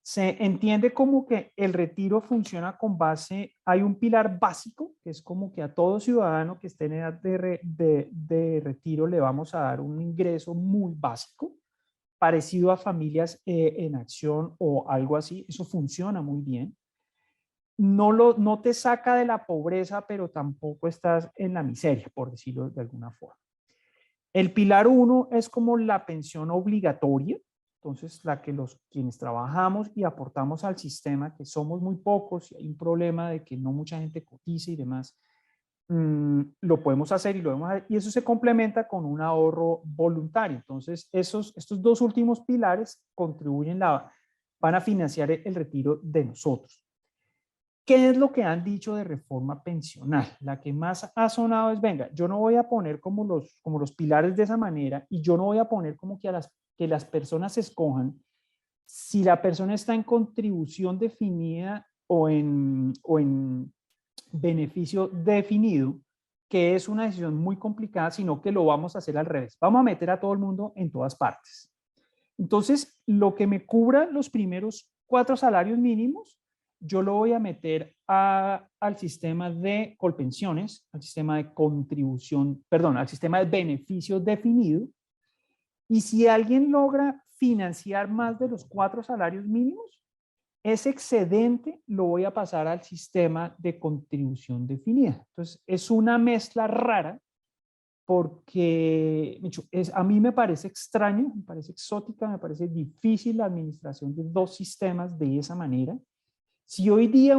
Speaker 2: se entiende como que el retiro funciona con base, hay un pilar básico, que es como que a todo ciudadano que esté en edad de retiro le vamos a dar un ingreso muy básico, parecido a familias en acción o algo así, eso funciona muy bien. No te saca de la pobreza, pero tampoco estás en la miseria, por decirlo de alguna forma. El pilar 1 es como la pensión obligatoria, entonces la que quienes trabajamos y aportamos al sistema, que somos muy pocos y hay un problema de que no mucha gente cotiza y demás, lo podemos hacer y eso se complementa con un ahorro voluntario. Entonces estos dos últimos pilares van a financiar el retiro de nosotros. ¿Qué es lo que han dicho de reforma pensional? La que más ha sonado es, venga, yo no voy a poner como los pilares de esa manera y yo no voy a poner como que las personas escojan si la persona está en contribución definida o en beneficio definido, que es una decisión muy complicada, sino que lo vamos a hacer al revés. Vamos a meter a todo el mundo en todas partes. Entonces, lo que me cubra los primeros 4 salarios mínimos, yo lo voy a meter al sistema de Colpensiones, al sistema de contribución, perdón, al sistema de beneficio definido. Y si alguien logra financiar más de los 4 salarios mínimos, ese excedente lo voy a pasar al sistema de contribución definida. Entonces, es una mezcla rara porque a mí me parece extraño, me parece exótica, me parece difícil la administración de 2 sistemas de esa manera. Si hoy día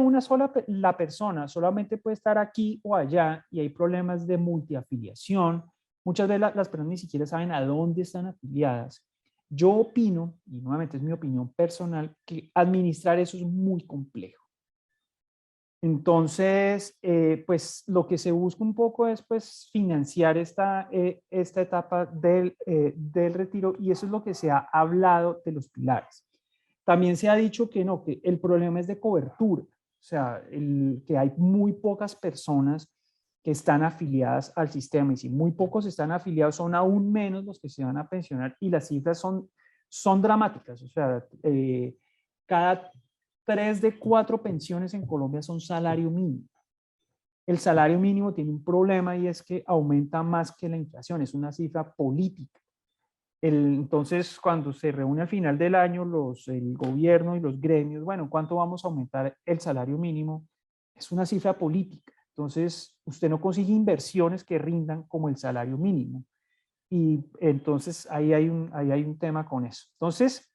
Speaker 2: la persona solamente puede estar aquí o allá y hay problemas de multiafiliación, muchas veces las personas ni siquiera saben a dónde están afiliadas. Yo opino, y nuevamente es mi opinión personal, que administrar eso es muy complejo. Entonces, pues lo que se busca un poco es pues financiar esta etapa del retiro, y eso es lo que se ha hablado de los pilares. También se ha dicho que no, que el problema es de cobertura, o sea, que hay muy pocas personas que están afiliadas al sistema, y si muy pocos están afiliados, son aún menos los que se van a pensionar, y las cifras son dramáticas. O sea, cada 3 de 4 pensiones en Colombia son salario mínimo. El salario mínimo tiene un problema, y es que aumenta más que la inflación, es una cifra política. Entonces, cuando se reúne al final del año el gobierno y los gremios, bueno, ¿cuánto vamos a aumentar el salario mínimo? Es una cifra política. Entonces, usted no consigue inversiones que rindan como el salario mínimo. Y entonces ahí hay un tema con eso. Entonces,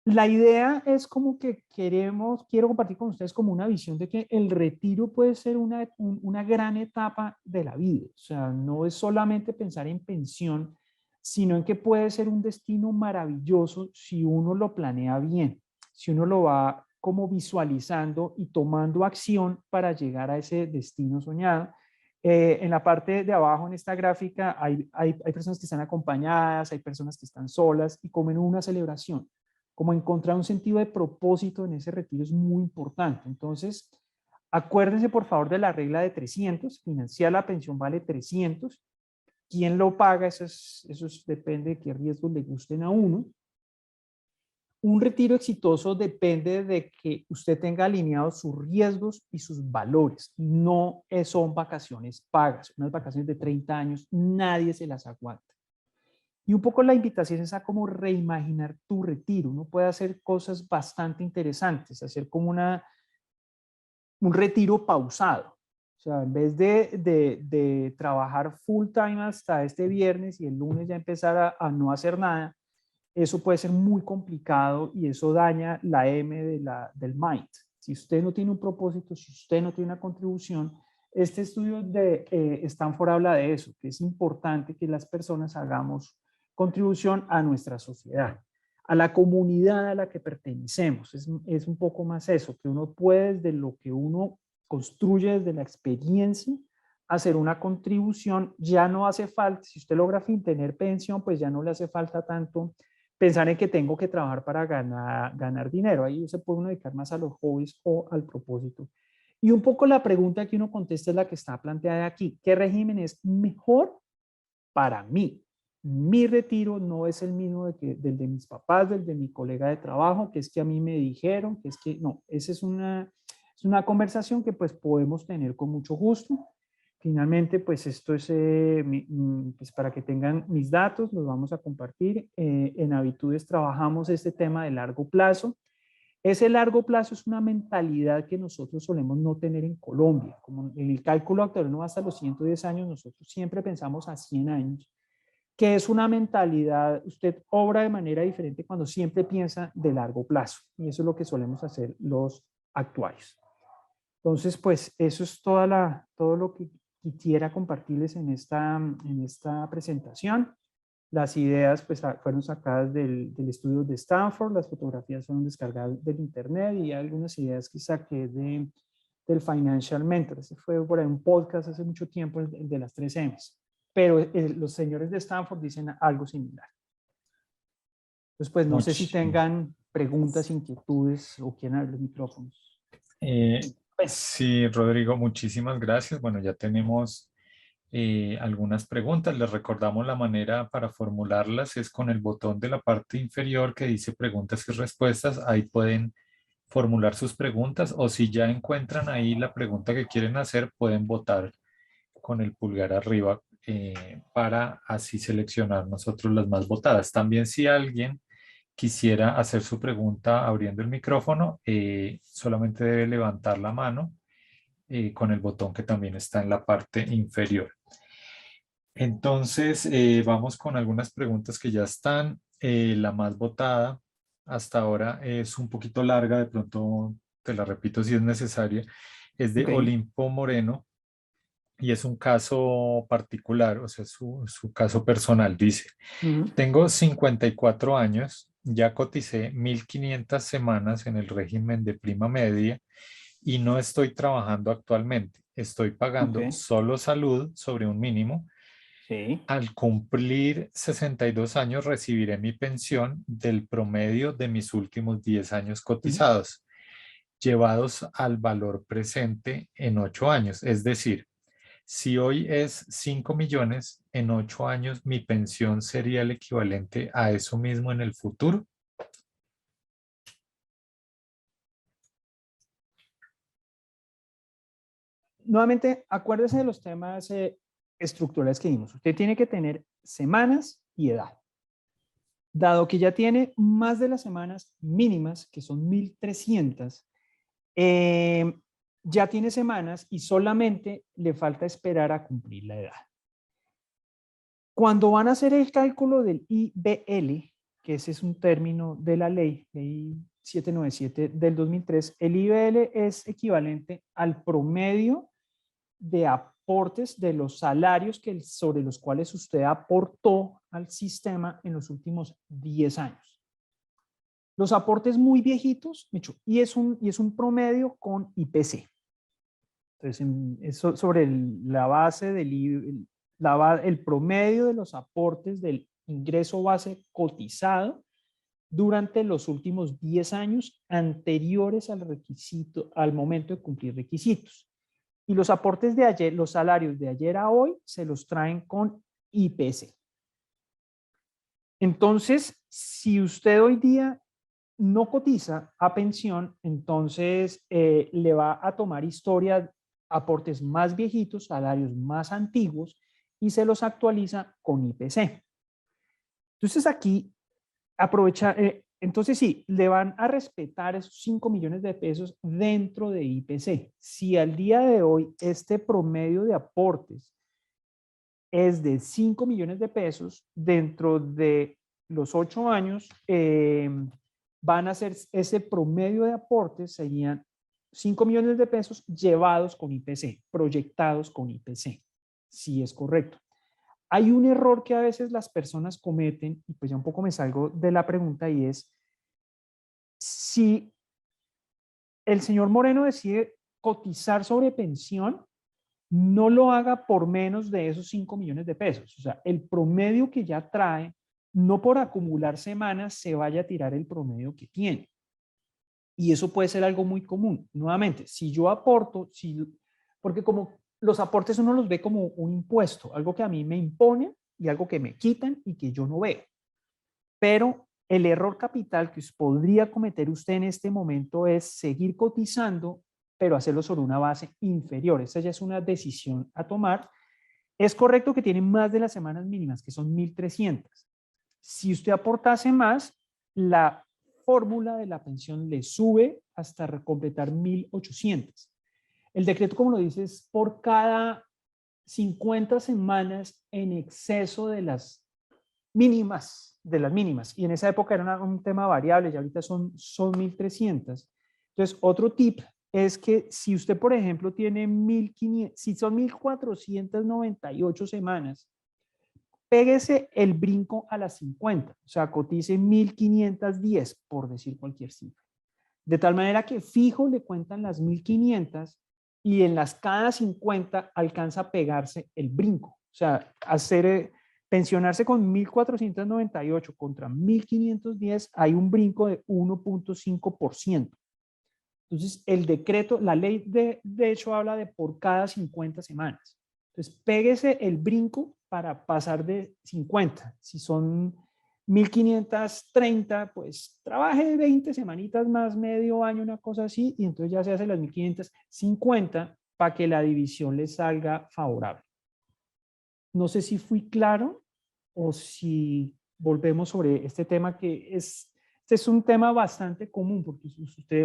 Speaker 2: la idea es como que quiero compartir con ustedes como una visión de que el retiro puede ser una gran etapa de la vida. O sea, no es solamente pensar en pensión, sino en que puede ser un destino maravilloso si uno lo planea bien, si uno lo va como visualizando y tomando acción para llegar a ese destino soñado. En la parte de abajo en esta gráfica hay personas que están acompañadas, hay personas que están solas, y como en una celebración, como encontrar un sentido de propósito en ese retiro es muy importante. Entonces, acuérdense por favor de la regla de 300, financiar la pensión vale 300. ¿Quién lo paga? Eso depende de qué riesgos le gusten a uno. Un retiro exitoso depende de que usted tenga alineados sus riesgos y sus valores. No son vacaciones pagas. Unas vacaciones de 30 años, nadie se las aguanta. Y un poco la invitación es a como reimaginar tu retiro. Uno puede hacer cosas bastante interesantes, hacer como un retiro pausado. O sea, en vez de trabajar full time hasta este viernes y el lunes ya empezar a no hacer nada, eso puede ser muy complicado y eso daña la M del MIND. Si usted no tiene un propósito, si usted no tiene una contribución, este estudio de Stanford habla de eso, que es importante que las personas hagamos contribución a nuestra sociedad, a la comunidad a la que pertenecemos. Es un poco más eso, que uno puede desde lo que uno construye, desde la experiencia, hacer una contribución. Ya no hace falta, si usted logra tener pensión, pues ya no le hace falta tanto pensar en que tengo que trabajar para ganar dinero. Ahí se puede uno dedicar más a los hobbies o al propósito. Y un poco la pregunta que uno contesta es la que está planteada aquí. ¿Qué régimen es mejor para mí? Mi retiro no es el mismo del de mis papás, del de mi colega de trabajo, que es que a mí me dijeron, que es que no, esa es una conversación que pues podemos tener con mucho gusto. Finalmente, pues esto es pues para que tengan mis datos, los vamos a compartir. En Habitudes trabajamos este tema de largo plazo. Ese largo plazo es una mentalidad que nosotros solemos no tener en Colombia. Como en el cálculo actual no va hasta los 110 años, nosotros siempre pensamos a 100 años, que es una mentalidad, usted obra de manera diferente cuando siempre piensa de largo plazo. Y eso es lo que solemos hacer los actuarios. Entonces, pues eso es todo lo que quisiera compartirles en esta presentación. Las ideas pues, fueron sacadas del estudio de Stanford, las fotografías fueron descargadas del internet, y algunas ideas que saqué del Financial Mentor. Ese fue por ahí un podcast hace mucho tiempo, el de las 3 M's. Pero los señores de Stanford dicen algo similar. Entonces, pues no sé si tengan preguntas, inquietudes o quieran abrir los micrófonos.
Speaker 3: Sí, Rodrigo, muchísimas gracias. Bueno, ya tenemos algunas preguntas. Les recordamos la manera para formularlas es con el botón de la parte inferior que dice preguntas y respuestas. Ahí pueden formular sus preguntas, o si ya encuentran ahí la pregunta que quieren hacer, pueden votar con el pulgar arriba para así seleccionar nosotros las más votadas. También si alguien quisiera hacer su pregunta abriendo el micrófono, solamente debe levantar la mano con el botón que también está en la parte inferior. Entonces, vamos con algunas preguntas que ya están. La más votada hasta ahora es un poquito larga, de pronto te la repito si es necesaria. Es de
Speaker 2: Ok.
Speaker 3: Olimpo Moreno y es un caso particular, o sea, su caso personal. Dice,
Speaker 2: Ujú.
Speaker 3: tengo 54 años, ya coticé 1.500 semanas en el régimen de prima media y no estoy trabajando actualmente. Estoy
Speaker 2: Ok.
Speaker 3: pagando solo salud sobre un mínimo.
Speaker 2: Sí.
Speaker 3: Al cumplir 62 años recibiré mi pensión del promedio de mis últimos 10 años
Speaker 2: Ujú.
Speaker 3: cotizados, llevados al valor presente en 8 años. Es decir, si hoy es 5 millones, en 8 años mi pensión sería el equivalente a eso mismo en el futuro.
Speaker 2: Nuevamente, acuérdese de los temas estructurales que vimos. Usted tiene que tener semanas y edad. Dado que ya tiene más de las semanas mínimas, que son 1.300, eh, ya tiene semanas y solamente le falta esperar a cumplir la edad. Cuando van a hacer el cálculo del IBL, que ese es un término de la ley 797 del 2003, el IBL es equivalente al promedio de aportes de los salarios sobre los cuales usted aportó al sistema en los últimos 10 años. Los aportes muy viejitos, y es un promedio con IPC. Entonces, eso sobre la base del el promedio de los aportes del ingreso base cotizado durante los últimos 10 años anteriores al requisito, al momento de cumplir requisitos. Y los aportes de ayer, los salarios de ayer a hoy, se los traen con IPC. Entonces, si usted hoy día no cotiza a pensión, entonces le va a tomar historia, aportes más viejitos, salarios más antiguos, y se los actualiza con IPC. Entonces aquí aprovecha, entonces sí, le van a respetar esos 5 millones de pesos dentro de IPC. Si al día de hoy este promedio de aportes es de 5 millones de pesos, dentro de los 8 años van a ser ese promedio de aportes, serían 5 millones de pesos llevados con IPC, proyectados con IPC. Sí es correcto. Hay un error que a veces las personas cometen, y pues ya un poco me salgo de la pregunta, y es, si el señor Moreno decide cotizar sobre pensión, no lo haga por menos de esos 5 millones de pesos. O sea, el promedio que ya trae, no por acumular semanas se vaya a tirar el promedio que tiene. Y eso puede ser algo muy común. Nuevamente, si yo aporto, porque como los aportes uno los ve como un impuesto, algo que a mí me imponen y algo que me quitan y que yo no veo. Pero el error capital que podría cometer usted en este momento es seguir cotizando, pero hacerlo sobre una base inferior. Esa ya es una decisión a tomar. Es correcto que tiene más de las semanas mínimas, que son 1.300. Si usted aportase más, la fórmula de la pensión le sube hasta completar 1.800. El decreto, como lo dice, es por cada 50 semanas en exceso de las mínimas. Y en esa época era un tema variable, y ahorita son 1.300. Entonces, otro tip es que si usted, por ejemplo, tiene 1.500, si son 1.498 semanas, péguese el brinco a las 50, o sea, cotice 1.510, por decir cualquier cifra. De tal manera que fijo le cuentan las 1.500 y en las cada 50 alcanza a pegarse el brinco. O sea, pensionarse con 1.498 contra 1.510, hay un brinco de 1.5%. Entonces, el decreto, la ley de hecho habla de por cada 50 semanas. Entonces, péguese el brinco para pasar de 50. Si son 1.530, pues trabaje 20 semanitas más, medio año, una cosa así, y entonces ya se hace las 1.550 para que la división le salga favorable. No sé si fui claro o si volvemos sobre este tema que este es un tema bastante común porque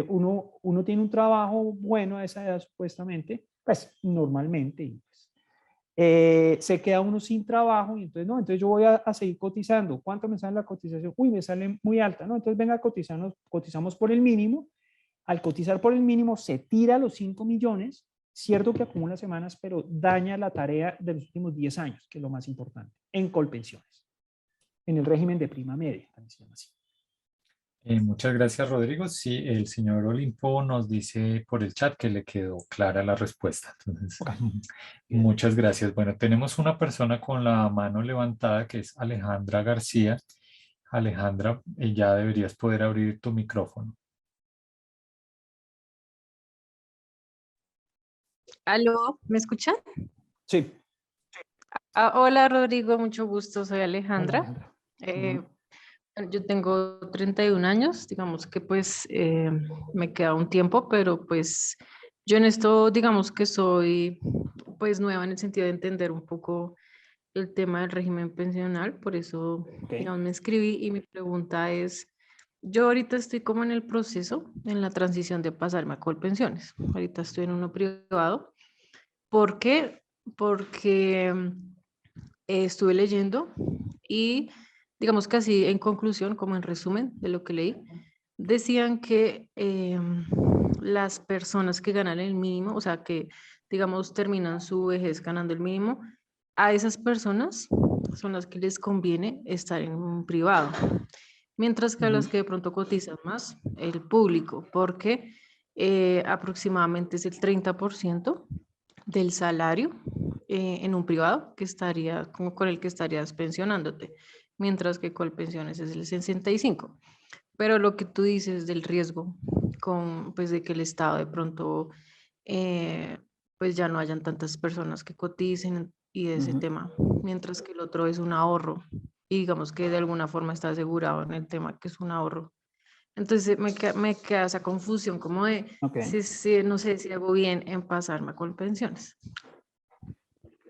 Speaker 2: uno tiene un trabajo bueno a esa edad supuestamente, pues normalmente, y pues, se queda uno sin trabajo y entonces no, entonces yo voy a seguir cotizando. ¿Cuánto me sale la cotización? Uy, me sale muy alta, ¿no? Entonces venga, cotizamos por el mínimo. Al cotizar por el mínimo se tira los 5 millones, cierto que acumula semanas, pero daña la tarea de los últimos 10 años, que es lo más importante, en Colpensiones, en el régimen de prima media, también se llama así.
Speaker 3: Muchas gracias, Rodrigo. Sí, el señor Olimpo nos dice por el chat que le quedó clara la respuesta. Entonces,
Speaker 2: Okay.
Speaker 3: muchas gracias. Bueno, tenemos una persona con la mano levantada que es Alejandra García. Alejandra, ya deberías poder abrir tu micrófono.
Speaker 4: Aló, ¿me escuchan?
Speaker 2: Sí.
Speaker 4: Hola Rodrigo, mucho gusto, soy
Speaker 2: Hola,
Speaker 4: Alejandra.
Speaker 2: Alejandra.
Speaker 4: Eh, yo tengo 31 años, digamos que pues me queda un tiempo, pero pues yo en esto digamos que soy pues nueva en el sentido de entender un poco el tema del régimen pensional, por eso
Speaker 2: Okay.
Speaker 4: digamos, me escribí y mi pregunta es, yo ahorita estoy como en el proceso, en la transición de pasarme a Colpensiones, ahorita estoy en uno privado. ¿Por qué? Porque estuve leyendo y digamos que así en conclusión, como en resumen de lo que leí, decían que las personas que ganan el mínimo, o sea que digamos terminan su vejez ganando el mínimo, a esas personas son las que les conviene estar en un privado, mientras que a las que de pronto cotizan más, el público, porque aproximadamente es el 30% del salario en un privado que estaría, como con el que estarías pensionándote, mientras que Colpensiones es el 65%. Pero lo que tú dices del riesgo, con, pues de que el Estado de pronto, pues ya no hayan tantas personas que coticen y de ese tema, mientras que el otro es un ahorro y digamos que de alguna forma está asegurado en el tema que es un ahorro. Entonces me queda esa confusión como de,
Speaker 2: Okay.
Speaker 4: si, no sé si hago bien en pasarme a Colpensiones.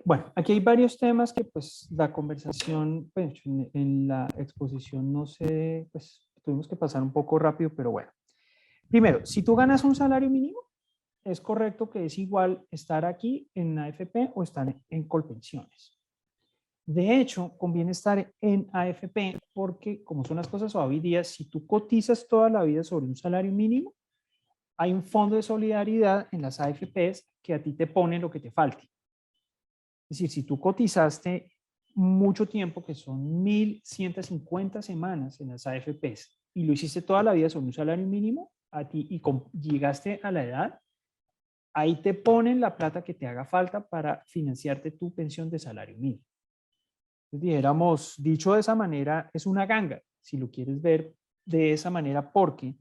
Speaker 2: Bueno, aquí hay varios temas que pues la conversación, pues, en la exposición no sé, pues tuvimos que pasar un poco rápido, pero bueno. Primero, si tú ganas un salario mínimo, es correcto que es igual estar aquí en AFP o estar en Colpensiones. De hecho, conviene estar en AFP porque como son las cosas hoy día, si tú cotizas toda la vida sobre un salario mínimo, hay un fondo de solidaridad en las AFPs que a ti te pone lo que te falte. Es decir, si tú cotizaste mucho tiempo, que son 1.150 semanas en las AFPs, y lo hiciste toda la vida sobre un salario mínimo, a ti y llegaste a la edad, ahí te ponen la plata que te haga falta para financiarte tu pensión de salario mínimo. Entonces, dijéramos, dicho de esa manera, es una ganga, si lo quieres ver de esa manera, porque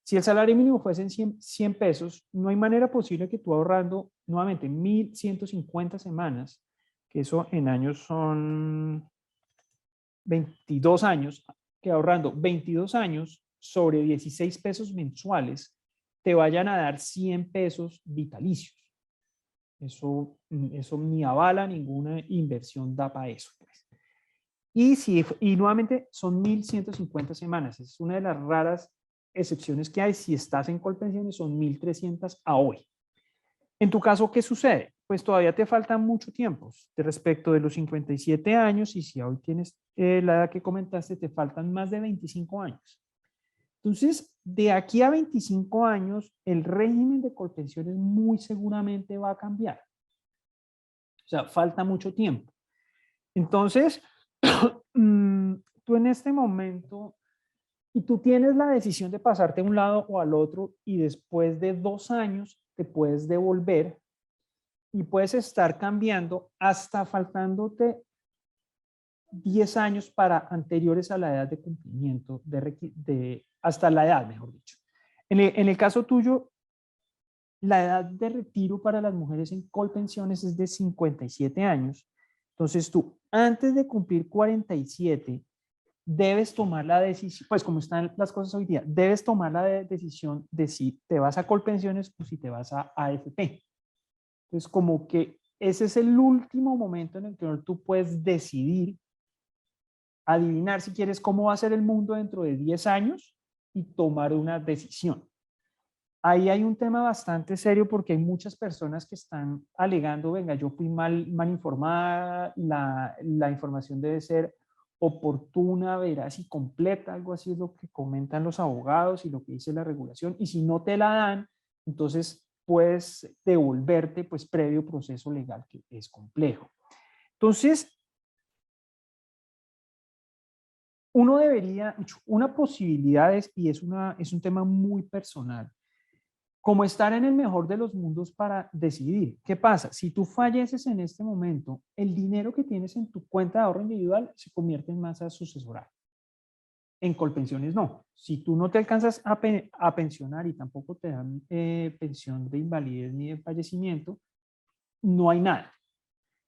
Speaker 2: si el salario mínimo fuese en 100 pesos, no hay manera posible que tú ahorrando nuevamente 1.150 semanas, que eso en años son 22 años, que ahorrando 22 años sobre 16 pesos mensuales, te vayan a dar 100 pesos vitalicios. Eso ni avala, ninguna inversión da para eso. Pues. Y nuevamente son 1.150 semanas. Es una de las raras excepciones que hay. Si estás en Colpensiones son 1.300 a hoy. En tu caso, ¿qué sucede? Pues todavía te faltan mucho tiempo respecto de los 57 años y si hoy tienes la edad que comentaste, te faltan más de 25 años. Entonces, de aquí a 25 años, el régimen de Colpensiones muy seguramente va a cambiar. O sea, falta mucho tiempo. Entonces, tú en este momento, y tú tienes la decisión de pasarte a un lado o al otro, y después de 2 años te puedes devolver y puedes estar cambiando hasta faltándote 10 años para anteriores a la edad de cumplimiento, hasta la edad, mejor dicho. En el caso tuyo, la edad de retiro para las mujeres en Colpensiones es de 57 años. Entonces tú, antes de cumplir 47, debes tomar la decisión, pues como están las cosas hoy día, debes tomar la decisión de si te vas a Colpensiones o si te vas a AFP. Entonces como que ese es el último momento en el que tú puedes decidir, adivinar si quieres cómo va a ser el mundo dentro de 10 años y tomar una decisión. Ahí hay un tema bastante serio porque hay muchas personas que están alegando, venga, yo fui mal informada, la información debe ser oportuna, veraz y completa, algo así es lo que comentan los abogados y lo que dice la regulación, y si no te la dan, entonces puedes devolverte pues previo proceso legal que es complejo. Entonces, uno debería, una posibilidad es, y es un tema muy personal, como estar en el mejor de los mundos para decidir. ¿Qué pasa? Si tú falleces en este momento, el dinero que tienes en tu cuenta de ahorro individual se convierte en masa sucesoral. En Colpensiones no. Si tú no te alcanzas a pensionar y tampoco te dan pensión de invalidez ni de fallecimiento, no hay nada.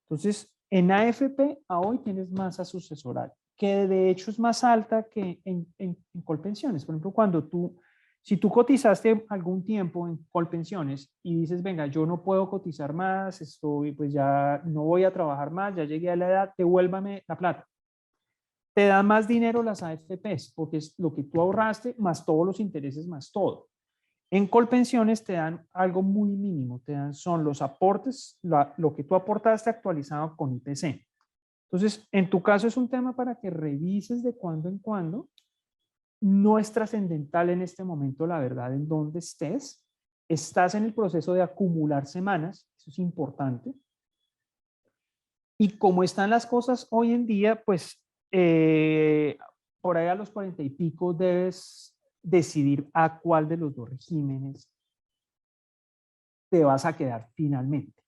Speaker 2: Entonces, en AFP a hoy tienes masa sucesoral, que de hecho es más alta que en Colpensiones. Por ejemplo, si tú cotizaste algún tiempo en Colpensiones y dices, venga, yo no puedo cotizar más, pues ya no voy a trabajar más, ya llegué a la edad, devuélvame la plata. Te dan más dinero las AFPs, porque es lo que tú ahorraste, más todos los intereses, más todo. En Colpensiones te dan algo muy mínimo, son los aportes, lo que tú aportaste actualizado con IPC. Entonces, en tu caso es un tema para que revises de cuando en cuando. No es trascendental en este momento, la verdad, en dónde estés. Estás en el proceso de acumular semanas, eso es importante. Y como están las cosas hoy en día, pues por ahí a los 40 y pico debes decidir a cuál de los dos regímenes te vas a quedar finalmente.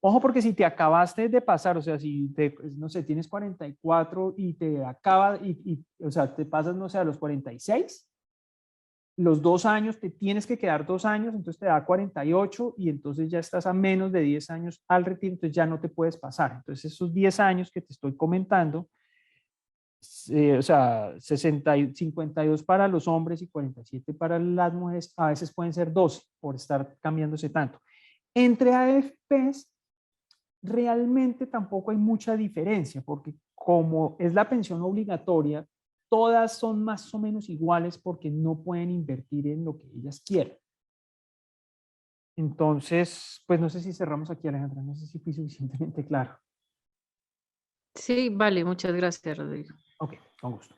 Speaker 2: Ojo, porque si te acabaste de pasar, o sea, si no sé, tienes 44 y te acaba, o sea, te pasas, no sé, a los 46, los 2 años, te tienes que quedar 2 años, entonces te da 48 y entonces ya estás a menos de 10 años al retiro, entonces ya no te puedes pasar. Entonces esos 10 años que te estoy comentando, o sea, 52 para los hombres y 47 para las mujeres, a veces pueden ser 12 por estar cambiándose tanto. Entre AFPs, realmente tampoco hay mucha diferencia, porque como es la pensión obligatoria, todas son más o menos iguales porque no pueden invertir en lo que ellas quieren. Entonces, pues no sé si cerramos aquí, Alejandra, no sé si fui suficientemente claro.
Speaker 4: Sí, vale, muchas gracias, Rodrigo.
Speaker 2: Ok, con gusto.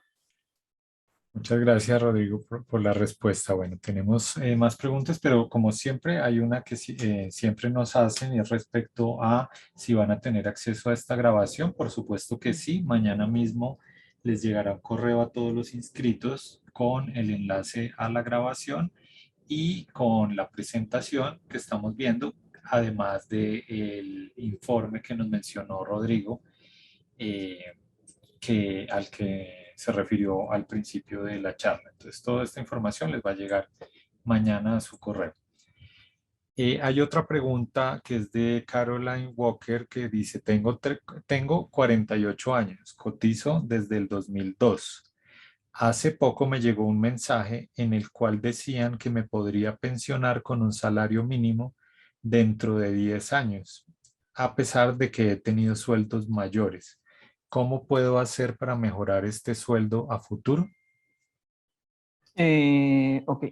Speaker 3: Muchas gracias, Rodrigo, por la respuesta. Bueno, tenemos más preguntas, pero como siempre, hay una que siempre nos hacen y es respecto a si van a tener acceso a esta grabación. Por supuesto que sí. Mañana mismo les llegará un correo a todos los inscritos con el enlace a la grabación y con la presentación que estamos viendo, además del informe que nos mencionó Rodrigo, al que se refirió al principio de la charla. Entonces, toda esta información les va a llegar mañana a su correo. Hay otra pregunta que es de Caroline Walker que dice, tengo 48 años, cotizo desde el 2002. Hace poco me llegó un mensaje en el cual decían que me podría pensionar con un salario mínimo dentro de 10 años, a pesar de que he tenido sueldos mayores. ¿Cómo puedo hacer para mejorar este sueldo a futuro?
Speaker 2: Ok.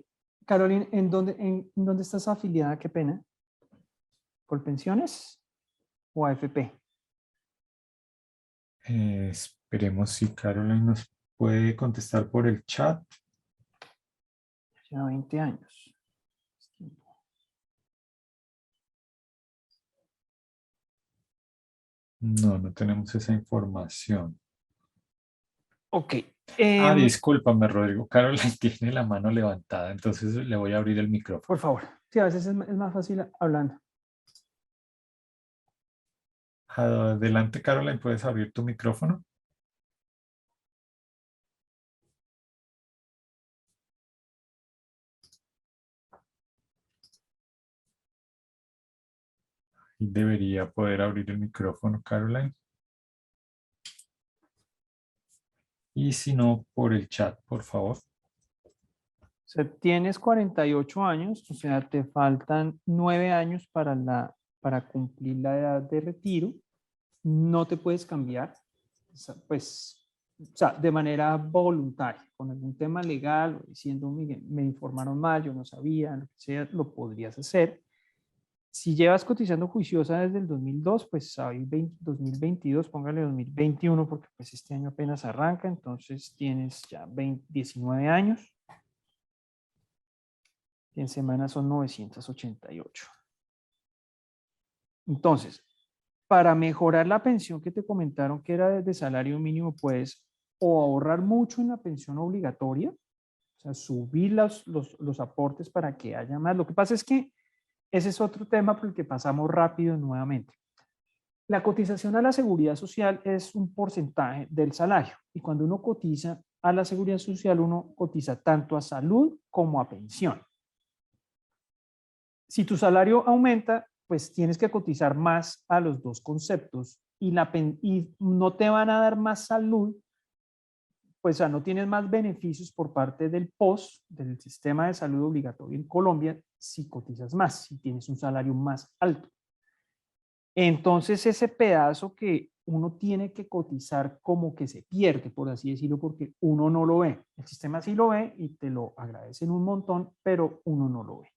Speaker 2: Caroline, ¿en dónde estás afiliada? Qué pena. ¿Colpensiones o AFP?
Speaker 3: Esperemos si Caroline nos puede contestar por el chat.
Speaker 2: Ya 20 años.
Speaker 3: No, no tenemos esa información.
Speaker 2: Ok.
Speaker 3: Discúlpame, Rodrigo. Caroline tiene la mano levantada, entonces le voy a abrir el micrófono.
Speaker 2: Por favor. Sí, a veces es más fácil hablando.
Speaker 3: Adelante, Caroline, ¿puedes abrir tu micrófono? Debería poder abrir el micrófono, Caroline. Y si no, por el chat, por favor.
Speaker 2: O sea, tienes 48 años, o sea, te faltan 9 años para la para cumplir la edad de retiro, no te puedes cambiar, pues, o sea, de manera voluntaria, con algún tema legal, o diciendo, me informaron mal, yo no sabía, lo que sea, lo podrías hacer. Si llevas cotizando juiciosa desde el 2002, pues hay 2022, póngale 2021, porque pues este año apenas arranca, entonces tienes ya 19 años. Y en semanas son 988. Entonces, para mejorar la pensión que te comentaron que era de salario mínimo, puedes o ahorrar mucho en la pensión obligatoria, o sea, subir los aportes para que haya más. Lo que pasa es que ese es otro tema por el que pasamos rápido nuevamente. La cotización a la seguridad social es un porcentaje del salario y cuando uno cotiza a la seguridad social, uno cotiza tanto a salud como a pensión. Si tu salario aumenta, pues tienes que cotizar más a los dos conceptos y no te van a dar más salud, pues no tienes más beneficios por parte del POS, del sistema de salud obligatorio en Colombia, si cotizas más, si tienes un salario más alto. Entonces ese pedazo que uno tiene que cotizar como que se pierde, por así decirlo, porque uno no lo ve. El sistema sí lo ve y te lo agradecen un montón, pero uno no lo ve.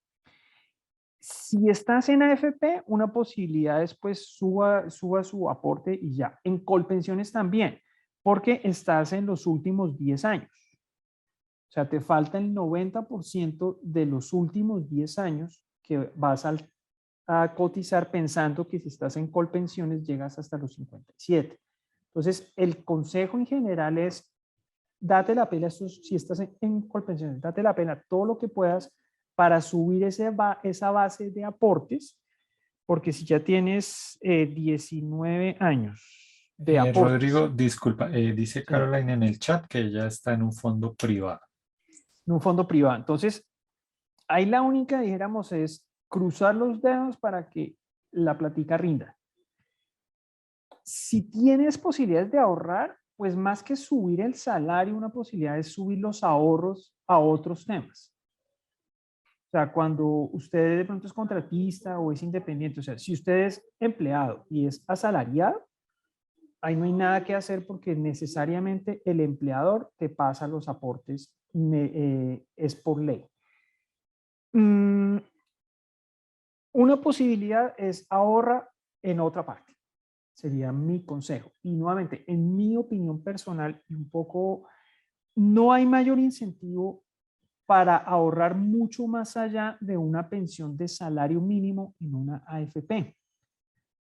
Speaker 2: Si estás en AFP, una posibilidad es pues suba su aporte y ya. En Colpensiones también, porque estás en los últimos 10 años. O sea, te falta el 90% de los últimos 10 años que vas a cotizar pensando que si estás en Colpensiones llegas hasta los 57. Entonces, el consejo en general es, date la pena, si estás en Colpensiones, date la pena todo lo que puedas para subir esa base de aportes, porque si ya tienes 19 años de aportes.
Speaker 3: Rodrigo, disculpa, dice
Speaker 2: Sí.
Speaker 3: Caroline en el chat que ella está en un fondo privado.
Speaker 2: En un fondo privado. Entonces, ahí la única, dijéramos, es cruzar los dedos para que la platica rinda. Si tienes posibilidades de ahorrar, pues más que subir el salario, una posibilidad es subir los ahorros a otros temas. O sea, cuando usted de pronto es contratista o es independiente, o sea, si usted es empleado y es asalariado, ahí no hay nada que hacer porque necesariamente el empleador te pasa los aportes, es por ley. Una posibilidad es ahorra en otra parte. Sería mi consejo. Y nuevamente, en mi opinión personal, un poco, no hay mayor incentivo para ahorrar mucho más allá de una pensión de salario mínimo en una AFP.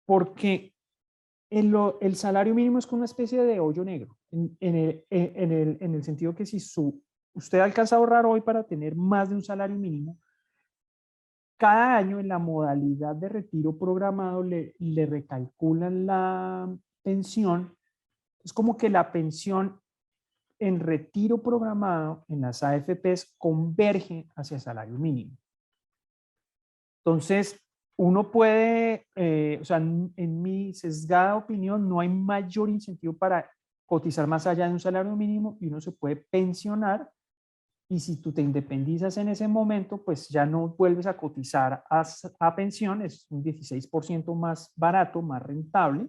Speaker 2: Porque el salario mínimo es como una especie de hoyo negro, en el sentido que si usted alcanza a ahorrar hoy para tener más de un salario mínimo, cada año en la modalidad de retiro programado le recalculan la pensión. Es como que la pensión en retiro programado en las AFPs converge hacia salario mínimo. Entonces, uno puede, o sea, en mi sesgada opinión, no hay mayor incentivo para cotizar más allá de un salario mínimo y uno se puede pensionar. Y si tú te independizas en ese momento, pues ya no vuelves a cotizar a pensión, es un 16% más barato, más rentable.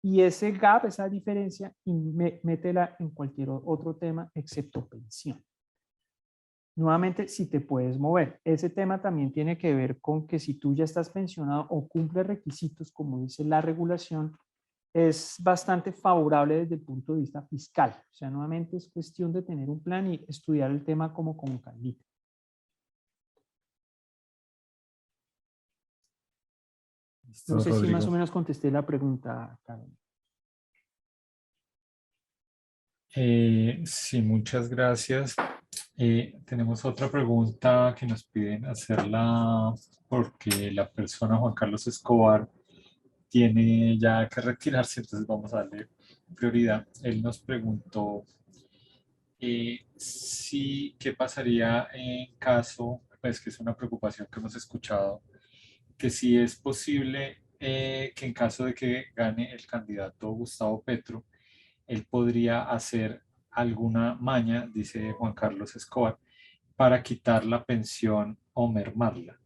Speaker 2: Y ese gap, esa diferencia, métela en cualquier otro tema excepto pensión. Nuevamente, si te puedes mover. Ese tema también tiene que ver con que si tú ya estás pensionado o cumples requisitos, como dice la regulación, es bastante favorable desde el punto de vista fiscal. O sea, nuevamente es cuestión de tener un plan y estudiar el tema como con calmita. No sé si más o menos contesté la pregunta, Carmen.
Speaker 3: Sí, muchas gracias. Tenemos otra pregunta que nos piden hacerla porque la persona Juan Carlos Escobar tiene ya que retirarse, entonces vamos a darle prioridad. Él nos preguntó qué pasaría en caso, pues que es una preocupación que hemos escuchado, que si es posible que en caso de que gane el candidato Gustavo Petro, él podría hacer alguna maña, dice Juan Carlos Escobar, para quitar la pensión o mermarla.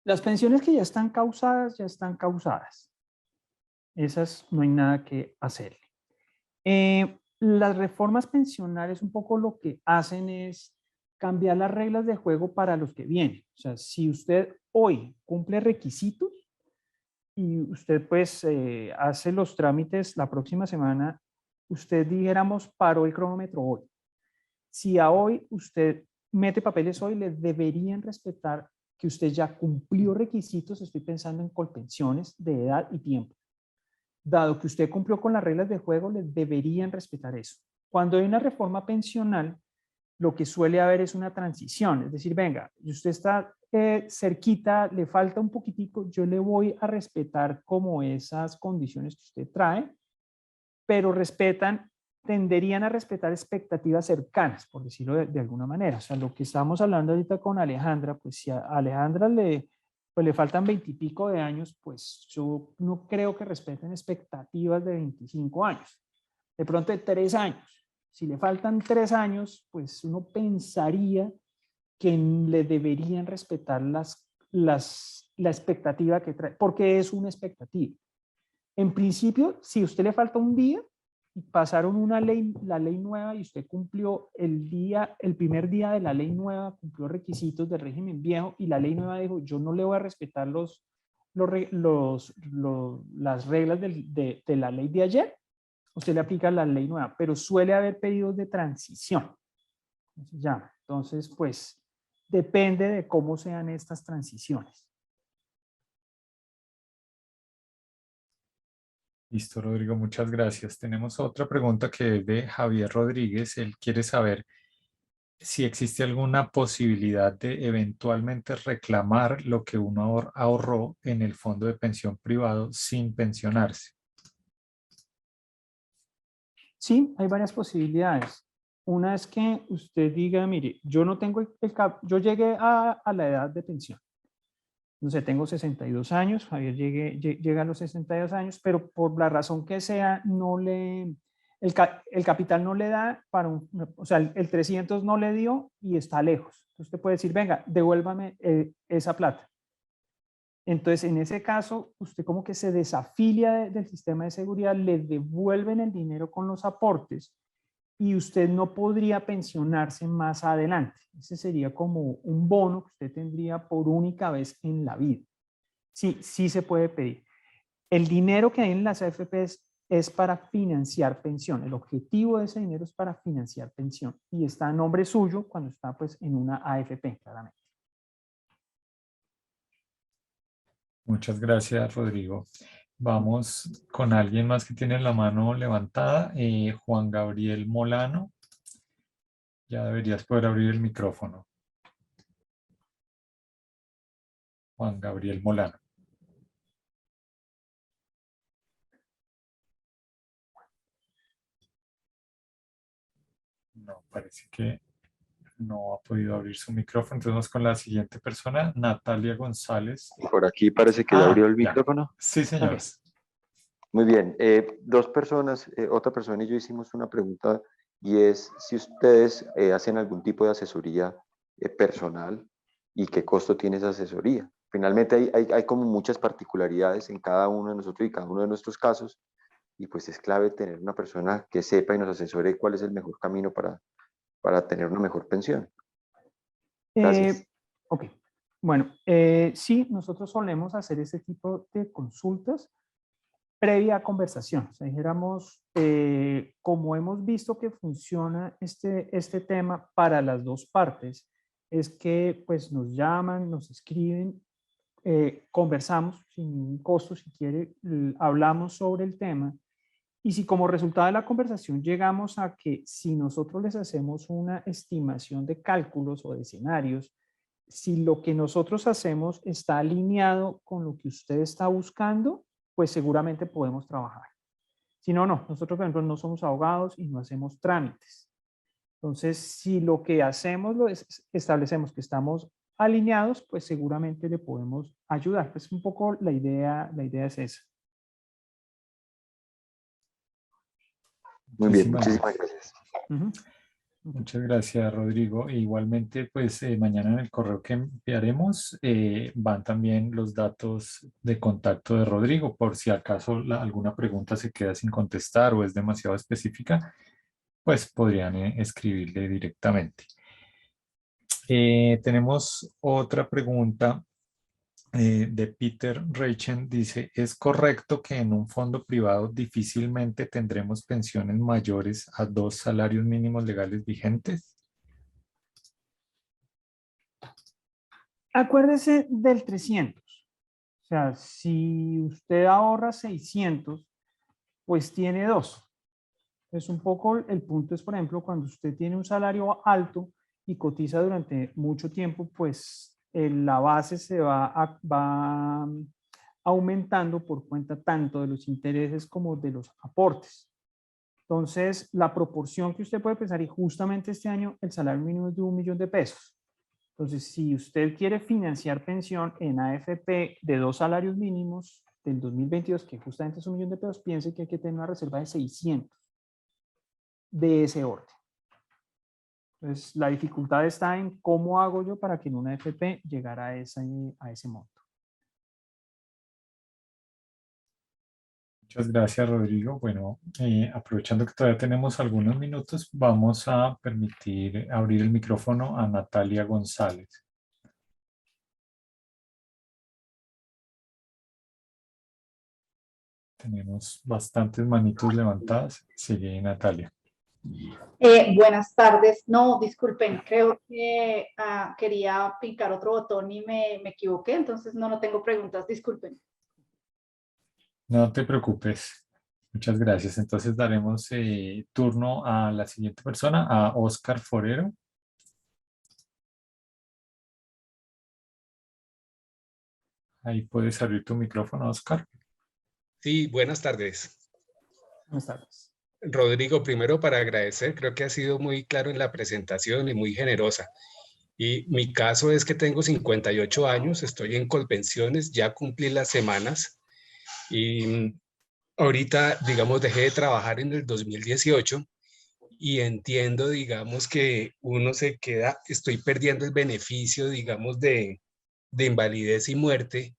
Speaker 2: Las pensiones que ya están causadas, ya están causadas. Esas no hay nada que hacerle. Las reformas pensionales un poco lo que hacen es cambiar las reglas de juego para los que vienen. O sea, si usted hoy cumple requisitos y usted pues hace los trámites la próxima semana, usted dijéramos paró el cronómetro hoy. Si a hoy usted mete papeles hoy, le deberían respetar que usted ya cumplió requisitos, estoy pensando en colpensiones de edad y tiempo. Dado que usted cumplió con las reglas de juego, le deberían respetar eso. Cuando hay una reforma pensional, lo que suele haber es una transición, es decir, venga, usted está cerquita, le falta un poquitico, yo le voy a respetar como esas condiciones que usted trae, pero tenderían a respetar expectativas cercanas, por decirlo de alguna manera. O sea, lo que estamos hablando ahorita con Alejandra, pues si a Alejandra pues le faltan 20 y pico de años, pues yo no creo que respeten expectativas de 25 años. De pronto de 3 años. Si le faltan 3 años, pues uno pensaría que le deberían respetar la expectativa que trae, porque es una expectativa. En principio, si a usted le falta un día y pasaron la ley nueva y usted cumplió el primer día de la ley nueva, cumplió requisitos del régimen viejo y la ley nueva dijo, yo no le voy a respetar las reglas de la ley de ayer, usted le aplica la ley nueva, pero suele haber periodos de transición. Entonces, pues, depende de cómo sean estas transiciones.
Speaker 3: Listo, Rodrigo, muchas gracias. Tenemos otra pregunta que es de Javier Rodríguez. Él quiere saber si existe alguna posibilidad de eventualmente reclamar lo que uno ahorró en el fondo de pensión privado sin pensionarse.
Speaker 2: Sí, hay varias posibilidades. Una es que usted diga, mire, yo no tengo yo llegué a la edad de pensión. No sé, tengo 62 años, Javier llega a los 62 años, pero por la razón que sea, el capital no le da o sea, el 300 no le dio y está lejos. Entonces usted puede decir, venga, devuélvame esa plata. Entonces, en ese caso, usted como que se desafilia del sistema de seguridad, le devuelven el dinero con los aportes y usted no podría pensionarse más adelante. Ese sería como un bono que usted tendría por única vez en la vida. Sí, sí se puede pedir. El dinero que hay en las AFPs es para financiar pensión. El objetivo de ese dinero es para financiar pensión y está a nombre suyo cuando está pues en una AFP, claramente.
Speaker 3: Muchas gracias, Rodrigo. Vamos con alguien más que tiene la mano levantada. Juan Gabriel Molano. Ya deberías poder abrir el micrófono. Juan Gabriel Molano. No, parece que no ha podido abrir su micrófono. Entonces vamos con la siguiente persona, Natalia González.
Speaker 5: Por aquí parece que ya abrió el micrófono.
Speaker 3: Sí, señor.
Speaker 2: Okay.
Speaker 5: Muy bien. Dos personas, otra persona y yo hicimos una pregunta y es si ustedes hacen algún tipo de asesoría personal y qué costo tiene esa asesoría. Finalmente hay como muchas particularidades en cada uno de nosotros y cada uno de nuestros casos y pues es clave tener una persona que sepa y nos asesore cuál es el mejor camino para tener una mejor pensión. Gracias.
Speaker 2: Ok. Bueno, sí, nosotros solemos hacer ese tipo de consultas previa conversación. O sea, dijéramos, como hemos visto que funciona este tema para las dos partes, es que pues nos llaman, nos escriben, conversamos sin ningún costo, si quiere, hablamos sobre el tema. Y si como resultado de la conversación llegamos a que si nosotros les hacemos una estimación de cálculos o de escenarios, si lo que nosotros hacemos está alineado con lo que usted está buscando, pues seguramente podemos trabajar. Si no, no. Nosotros, por ejemplo, no somos abogados y no hacemos trámites. Entonces, si lo que hacemos establecemos que estamos alineados, pues seguramente le podemos ayudar. Pues un poco la idea es esa.
Speaker 5: Muy bien, muchísimas gracias.
Speaker 3: Muchas gracias, Rodrigo. Igualmente, pues mañana en el correo que enviaremos van también los datos de contacto de Rodrigo, por si acaso alguna pregunta se queda sin contestar o es demasiado específica, pues podrían escribirle directamente. Tenemos otra pregunta de Peter Reichen. Dice, ¿es correcto que en un fondo privado difícilmente tendremos pensiones mayores a 2 salarios mínimos legales vigentes?
Speaker 2: Acuérdese del 300. O sea, si usted ahorra 600, pues tiene 2. Es un poco, el punto es, por ejemplo, cuando usted tiene un salario alto y cotiza durante mucho tiempo, pues la base se va aumentando por cuenta tanto de los intereses como de los aportes. Entonces, la proporción que usted puede pensar, y justamente este año el salario mínimo es de 1 millón de pesos. Entonces, si usted quiere financiar pensión en AFP de 2 salarios mínimos del 2022, que justamente es 1 millón de pesos, piense que hay que tener una reserva de 600 de ese orden. Entonces, la dificultad está en cómo hago yo para que en una AFP llegara a ese monto.
Speaker 3: Muchas gracias, Rodrigo. Bueno, aprovechando que todavía tenemos algunos minutos, vamos a permitir abrir el micrófono a Natalia González. Tenemos bastantes manitos levantadas. Sigue Natalia.
Speaker 6: Buenas tardes. No, disculpen, creo que quería picar otro botón y me equivoqué, entonces no tengo preguntas, disculpen.
Speaker 3: No te preocupes. Muchas gracias. Entonces daremos turno a la siguiente persona, a Oscar Forero. Ahí puedes abrir tu micrófono, Oscar.
Speaker 7: Sí, buenas tardes.
Speaker 2: Buenas tardes.
Speaker 7: Rodrigo, primero para agradecer, creo que ha sido muy claro en la presentación y muy generosa. Y mi caso es que tengo 58 años, estoy en Colpensiones, ya cumplí las semanas y ahorita, digamos, dejé de trabajar en el 2018 y entiendo, digamos, que uno se queda, estoy perdiendo el beneficio, digamos, de invalidez y muerte,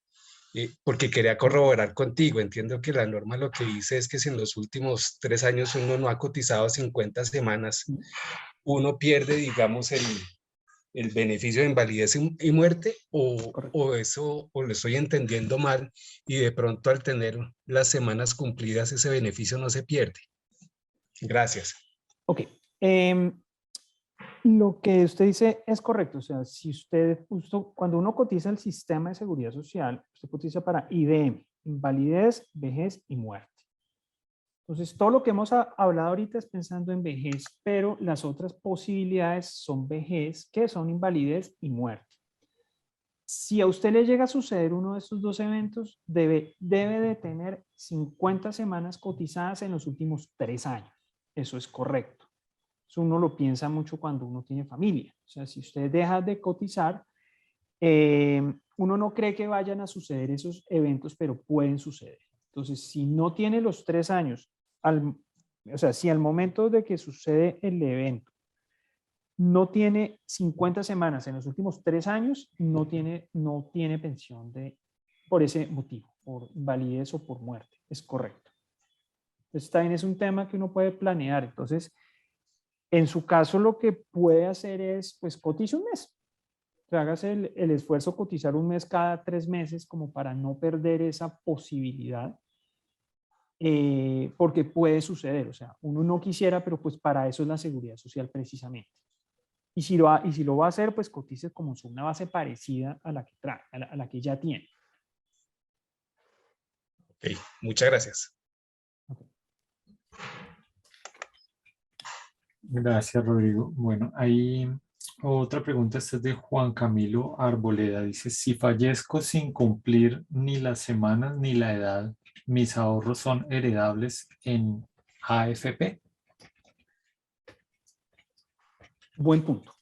Speaker 7: porque quería corroborar contigo. Entiendo que la norma lo que dice es que si en los últimos 3 años uno no ha cotizado 50 semanas, uno pierde, digamos, el beneficio de invalidez y muerte, o eso, o lo estoy entendiendo mal, y de pronto al tener las semanas cumplidas ese beneficio no se pierde. Gracias.
Speaker 2: Ok. Lo que usted dice es correcto. O sea, si usted, cuando uno cotiza el sistema de seguridad social, usted cotiza para IBM, invalidez, vejez y muerte. Entonces, todo lo que hemos hablado ahorita es pensando en vejez, pero las otras posibilidades son vejez, que son invalidez y muerte. Si a usted le llega a suceder uno de estos dos eventos, debe de tener 50 semanas cotizadas en los últimos 3 años. Eso es correcto. Eso uno lo piensa mucho cuando uno tiene familia. O sea, si usted deja de cotizar, uno no cree que vayan a suceder esos eventos, pero pueden suceder. Entonces, si no tiene los 3 años, o sea, si al momento de que sucede el evento no tiene 50 semanas en los últimos 3 años, no tiene pensión por ese motivo, por invalidez o por muerte. Es correcto. Entonces, también es un tema que uno puede planear. Entonces, en su caso, lo que puede hacer es, pues, cotice un mes. O sea, hágase el esfuerzo cotizar un mes cada 3 meses como para no perder esa posibilidad. Porque puede suceder. O sea, uno no quisiera, pero pues para eso es la seguridad social precisamente. Y si lo va a hacer, pues cotice como una base parecida a la que trae, a la que ya tiene.
Speaker 7: Ok, muchas gracias.
Speaker 2: Okay.
Speaker 3: Gracias, Rodrigo. Bueno, hay otra pregunta, esta es de Juan Camilo Arboleda. Dice, si fallezco sin cumplir ni las semanas ni la edad, ¿mis ahorros son heredables en AFP?
Speaker 2: Buen punto.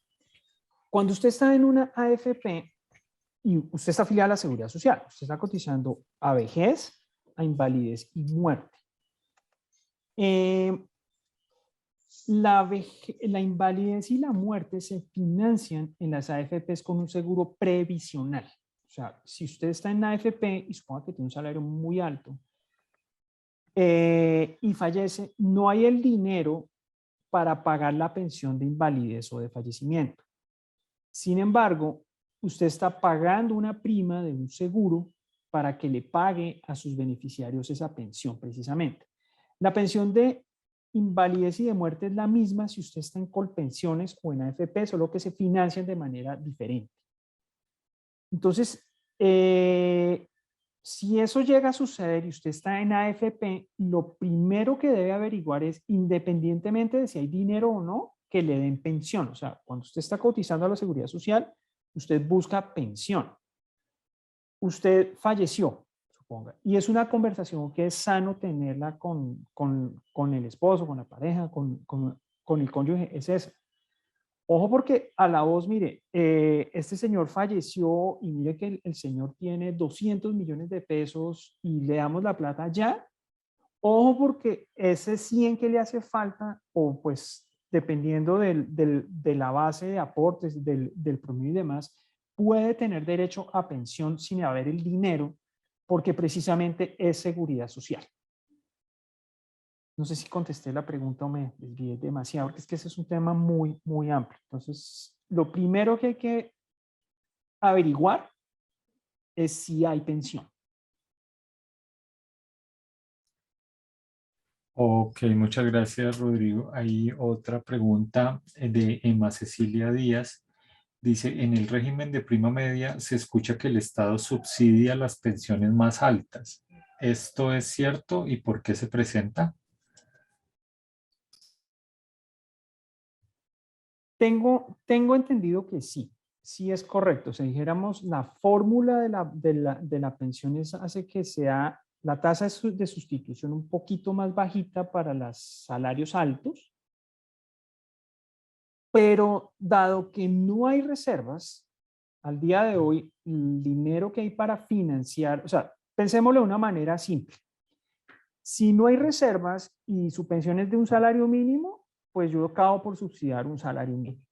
Speaker 2: Cuando usted está en una AFP y usted está afiliado a la Seguridad Social, usted está cotizando a vejez, a invalidez y muerte. La invalidez y la muerte se financian en las AFPs con un seguro previsional. O sea, si usted está en AFP y suponga que tiene un salario muy alto y fallece, no hay el dinero para pagar la pensión de invalidez o de fallecimiento. Sin embargo, usted está pagando una prima de un seguro para que le pague a sus beneficiarios esa pensión precisamente. La pensión de invalidez y de muerte es la misma si usted está en Colpensiones o en AFP, solo que se financian de manera diferente. Entonces, si eso llega a suceder y usted está en AFP, lo primero que debe averiguar es, independientemente de si hay dinero o no, que le den pensión. O sea, cuando usted está cotizando a la Seguridad Social, usted busca pensión. Usted falleció, suponga, y es una conversación que es sano tenerla con el esposo, con la pareja, con el cónyuge, es eso. Ojo porque a la voz, mire, este señor falleció y mire que el señor tiene 200 millones de pesos y le damos la plata ya. Ojo porque ese 100 que le hace falta, o pues dependiendo de la base de aportes, del promedio y demás, puede tener derecho a pensión sin haber el dinero porque precisamente es seguridad social. No sé si contesté la pregunta o me desvié demasiado, porque es que ese es un tema muy, muy amplio. Entonces, lo primero que hay que averiguar es si hay pensión.
Speaker 3: Ok, muchas gracias, Rodrigo. Hay otra pregunta de Emma Cecilia Díaz. Dice, en el régimen de prima media se escucha que el Estado subsidia las pensiones más altas. ¿Esto es cierto y por qué se presenta?
Speaker 2: Tengo entendido que sí es correcto. Si dijéramos la fórmula de la pensión hace que sea la tasa de sustitución un poquito más bajita para los salarios altos, pero dado que no hay reservas, al día de hoy, el dinero que hay para financiar, o sea, pensémoslo de una manera simple. Si no hay reservas y su pensión es de un salario mínimo, pues yo acabo por subsidiar un salario mínimo.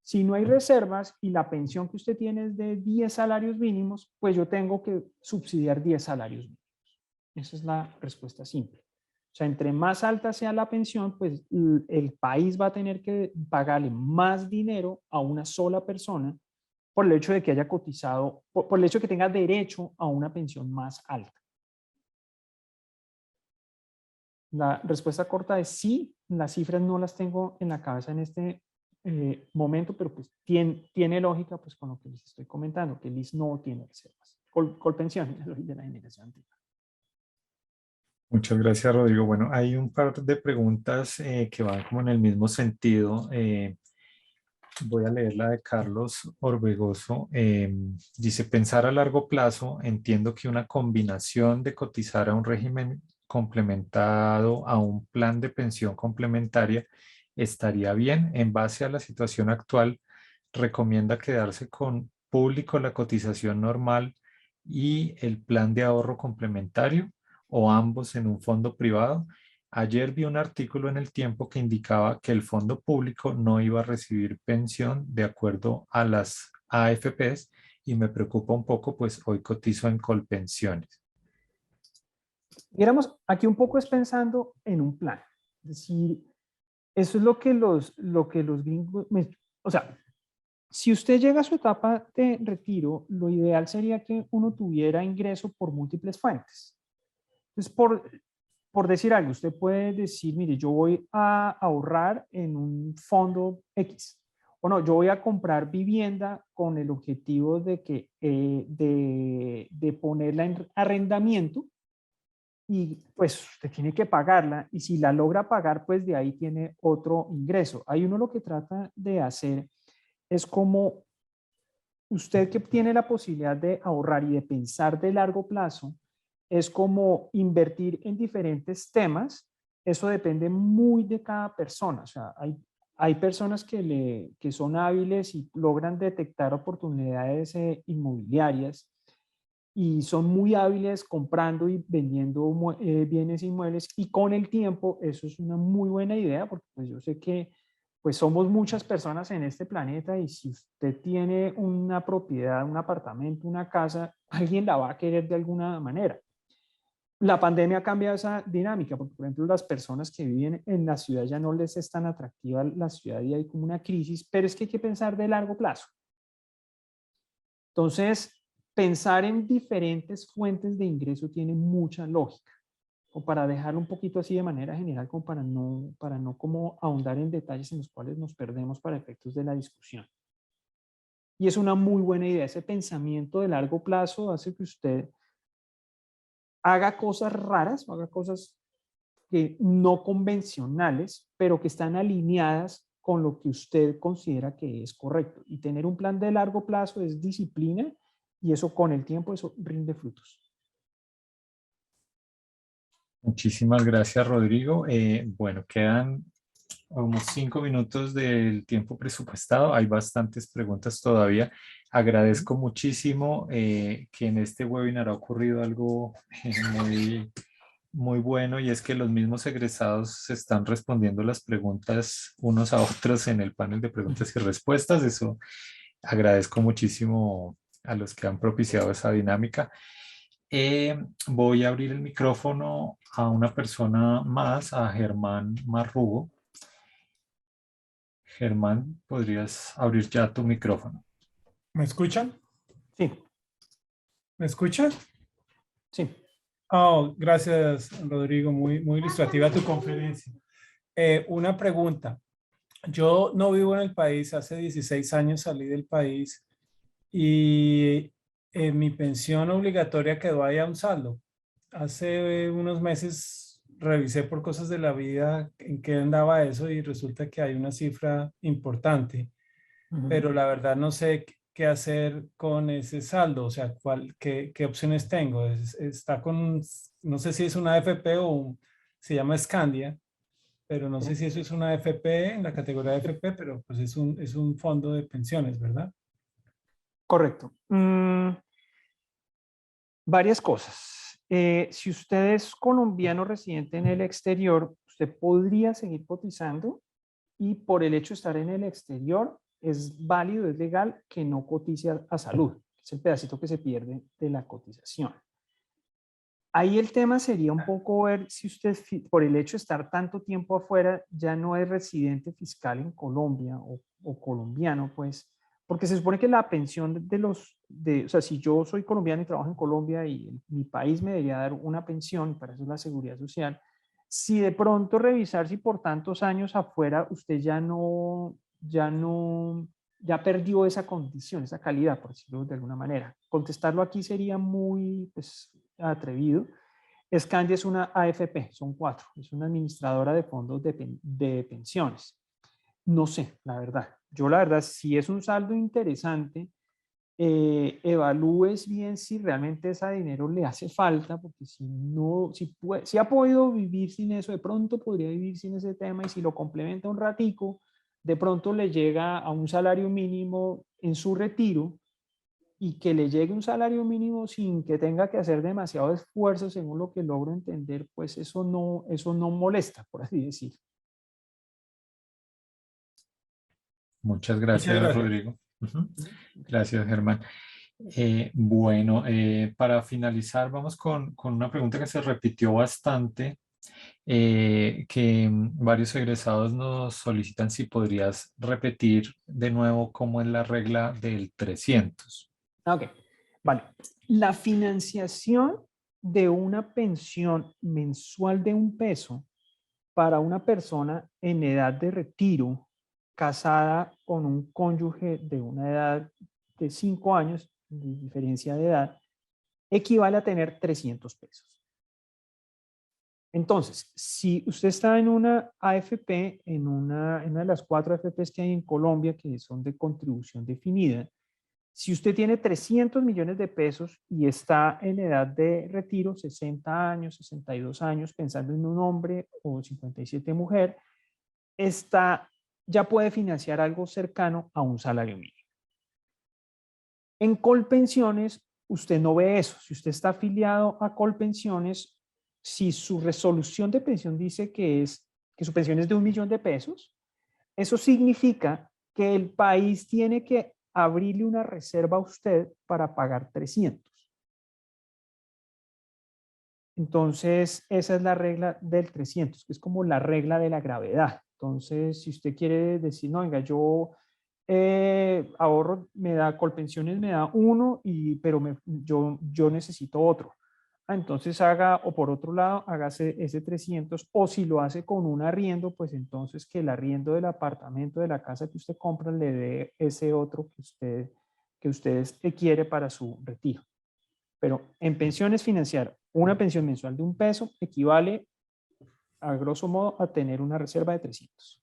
Speaker 2: Si no hay reservas y la pensión que usted tiene es de 10 salarios mínimos, pues yo tengo que subsidiar 10 salarios mínimos. Esa es la respuesta simple. O sea, entre más alta sea la pensión, pues el país va a tener que pagarle más dinero a una sola persona por el hecho de que haya cotizado, por el hecho de que tenga derecho a una pensión más alta. La respuesta corta es sí, las cifras no las tengo en la cabeza en este momento, pero pues tiene lógica pues con lo que les estoy comentando, que el ISS no tiene reservas. Colpensiones de la generación antigua.
Speaker 3: Muchas gracias, Rodrigo. Bueno, hay un par de preguntas que van como en el mismo sentido. Voy a leer la de Carlos Orbegoso. Dice, pensar a largo plazo, entiendo que una combinación de cotizar a un régimen complementado a un plan de pensión complementaria estaría bien. En base a la situación actual, recomienda quedarse con público la cotización normal y el plan de ahorro complementario o ambos en un fondo privado. Ayer vi un artículo en El Tiempo que indicaba que el fondo público no iba a recibir pensión de acuerdo a las AFPs y me preocupa un poco, pues hoy cotizo en Colpensiones.
Speaker 2: Digamos, aquí un poco es pensando en un plan. Es decir, eso es lo que los gringos, o sea, si usted llega a su etapa de retiro, lo ideal sería que uno tuviera ingreso por múltiples fuentes. Entonces, por decir algo, usted puede decir, mire, yo voy a ahorrar en un fondo X. O no, yo voy a comprar vivienda con el objetivo de, de ponerla en arrendamiento y pues usted tiene que pagarla y si la logra pagar, pues de ahí tiene otro ingreso. Ahí uno lo que trata de hacer es como usted que tiene la posibilidad de ahorrar y de pensar de largo plazo, es como invertir en diferentes temas. Eso depende muy de cada persona. O sea, hay personas que son hábiles y logran detectar oportunidades inmobiliarias y son muy hábiles comprando y vendiendo bienes inmuebles, y con el tiempo eso es una muy buena idea, porque pues yo sé que pues somos muchas personas en este planeta, y si usted tiene una propiedad, un apartamento, una casa, alguien la va a querer de alguna manera. La pandemia cambia esa dinámica, porque por ejemplo las personas que viven en la ciudad ya no les es tan atractiva la ciudad y hay como una crisis, pero es que hay que pensar de largo plazo. Entonces, pensar en diferentes fuentes de ingreso tiene mucha lógica. O para dejarlo un poquito así de manera general, como para no como ahondar en detalles en los cuales nos perdemos para efectos de la discusión. Y es una muy buena idea. Ese pensamiento de largo plazo hace que usted haga cosas raras o haga cosas que no convencionales, pero que están alineadas con lo que usted considera que es correcto. Y tener un plan de largo plazo es disciplina, y eso con el tiempo, eso rinde frutos.
Speaker 3: Muchísimas gracias, Rodrigo. Bueno, quedan unos 5 minutos del tiempo presupuestado. Hay bastantes preguntas todavía. Agradezco muchísimo que en este webinar ha ocurrido algo muy bueno, y es que los mismos egresados se están respondiendo las preguntas unos a otros en el panel de preguntas y respuestas. Eso agradezco muchísimo a los que han propiciado esa dinámica. Voy a abrir el micrófono a una persona más, a Germán Marrugo. Germán, podrías abrir ya tu micrófono.
Speaker 8: ¿Me escuchan?
Speaker 2: Sí,
Speaker 8: ¿Me escuchan?
Speaker 2: sí.
Speaker 8: Oh, gracias, Rodrigo. Muy ilustrativa tu conferencia. Una pregunta. Yo no vivo en el país. Hace 16 años salí del país y mi pensión obligatoria quedó ahí a un saldo. Hace unos meses revisé por cosas de la vida en qué andaba eso y resulta que hay una cifra importante. Pero la verdad no sé qué hacer con ese saldo, o sea, qué opciones tengo. Está con, no sé si es una AFP o se llama Scandia, pero no sé si eso es una AFP en la categoría de AFP, pero pues es un fondo de pensiones, ¿verdad?
Speaker 2: Correcto. Varias cosas. Si usted es colombiano residente en el exterior, usted podría seguir cotizando, y por el hecho de estar en el exterior es válido, es legal que no cotice a salud. Es el pedacito que se pierde de la cotización. Ahí el tema sería un poco ver si usted, por el hecho de estar tanto tiempo afuera, ya no es residente fiscal en Colombia o colombiano, pues, porque se supone que la pensión o sea, si yo soy colombiano y trabajo en Colombia y mi país me debería dar una pensión, para eso es la seguridad social. Si de pronto revisar si por tantos años afuera usted ya perdió esa condición, esa calidad, por decirlo de alguna manera. Contestarlo aquí sería muy, pues, atrevido. Scandia es una AFP, son 4, es una administradora de fondos de pensiones. No sé, la verdad. Yo la verdad, si es un saldo interesante, evalúes bien si realmente ese dinero le hace falta, porque si no, si ha podido vivir sin eso, de pronto podría vivir sin ese tema, y si lo complementa un ratico, de pronto le llega a un salario mínimo en su retiro, y que le llegue un salario mínimo sin que tenga que hacer demasiado esfuerzo, según lo que logro entender, pues eso no molesta, por así decir.
Speaker 3: Muchas gracias,
Speaker 8: gracias.
Speaker 3: Rodrigo. Gracias, Germán. Bueno, para finalizar, vamos con una pregunta que se repitió bastante, que varios egresados nos solicitan si podrías repetir de nuevo cómo es la regla del 300.
Speaker 2: Ok, vale. La financiación de una pensión mensual de $1 para una persona en edad de retiro, casada con un cónyuge de una edad de 5 años, de diferencia de edad, equivale a tener $300. Entonces, si usted está en una AFP, en una de las 4 AFPs que hay en Colombia, que son de contribución definida, si usted tiene 300 millones de pesos y está en edad de retiro, 60 años, 62 años, pensando en un hombre, o 57 mujer, ya puede financiar algo cercano a un salario mínimo. En Colpensiones, usted no ve eso. Si usted está afiliado a Colpensiones, si su resolución de pensión dice que su pensión es de 1 millón de pesos, eso significa que el país tiene que abrirle una reserva a usted para pagar 300. Entonces, esa es la regla del 300, que es como la regla de la gravedad. Entonces, si usted quiere decir, no, venga, yo ahorro, Colpensiones me da 1, pero yo necesito otro. Entonces haga, o por otro lado, hágase ese 300, o si lo hace con un arriendo, pues entonces que el arriendo del apartamento, de la casa que usted compra, le dé ese otro que usted quiere para su retiro. Pero en pensiones financiar una pensión mensual de $1 equivale, a grosso modo, a tener una reserva de 300.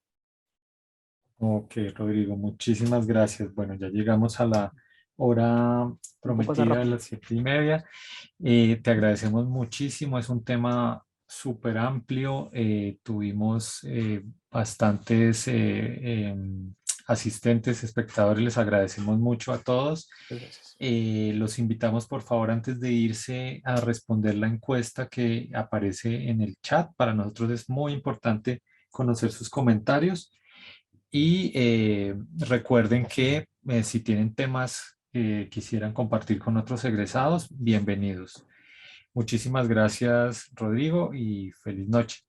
Speaker 3: Ok, Rodrigo, muchísimas gracias. Bueno, ya llegamos a la hora prometida de las 7:30. Te agradecemos muchísimo. Es un tema súper amplio. Tuvimos bastantes asistentes, espectadores. Les agradecemos mucho a todos.
Speaker 2: Gracias.
Speaker 3: Los invitamos, por favor, antes de irse, a responder la encuesta que aparece en el chat. Para nosotros es muy importante conocer sus comentarios. Y recuerden que si tienen temas que quisieran compartir con otros egresados, bienvenidos. Muchísimas gracias, Rodrigo, y feliz noche.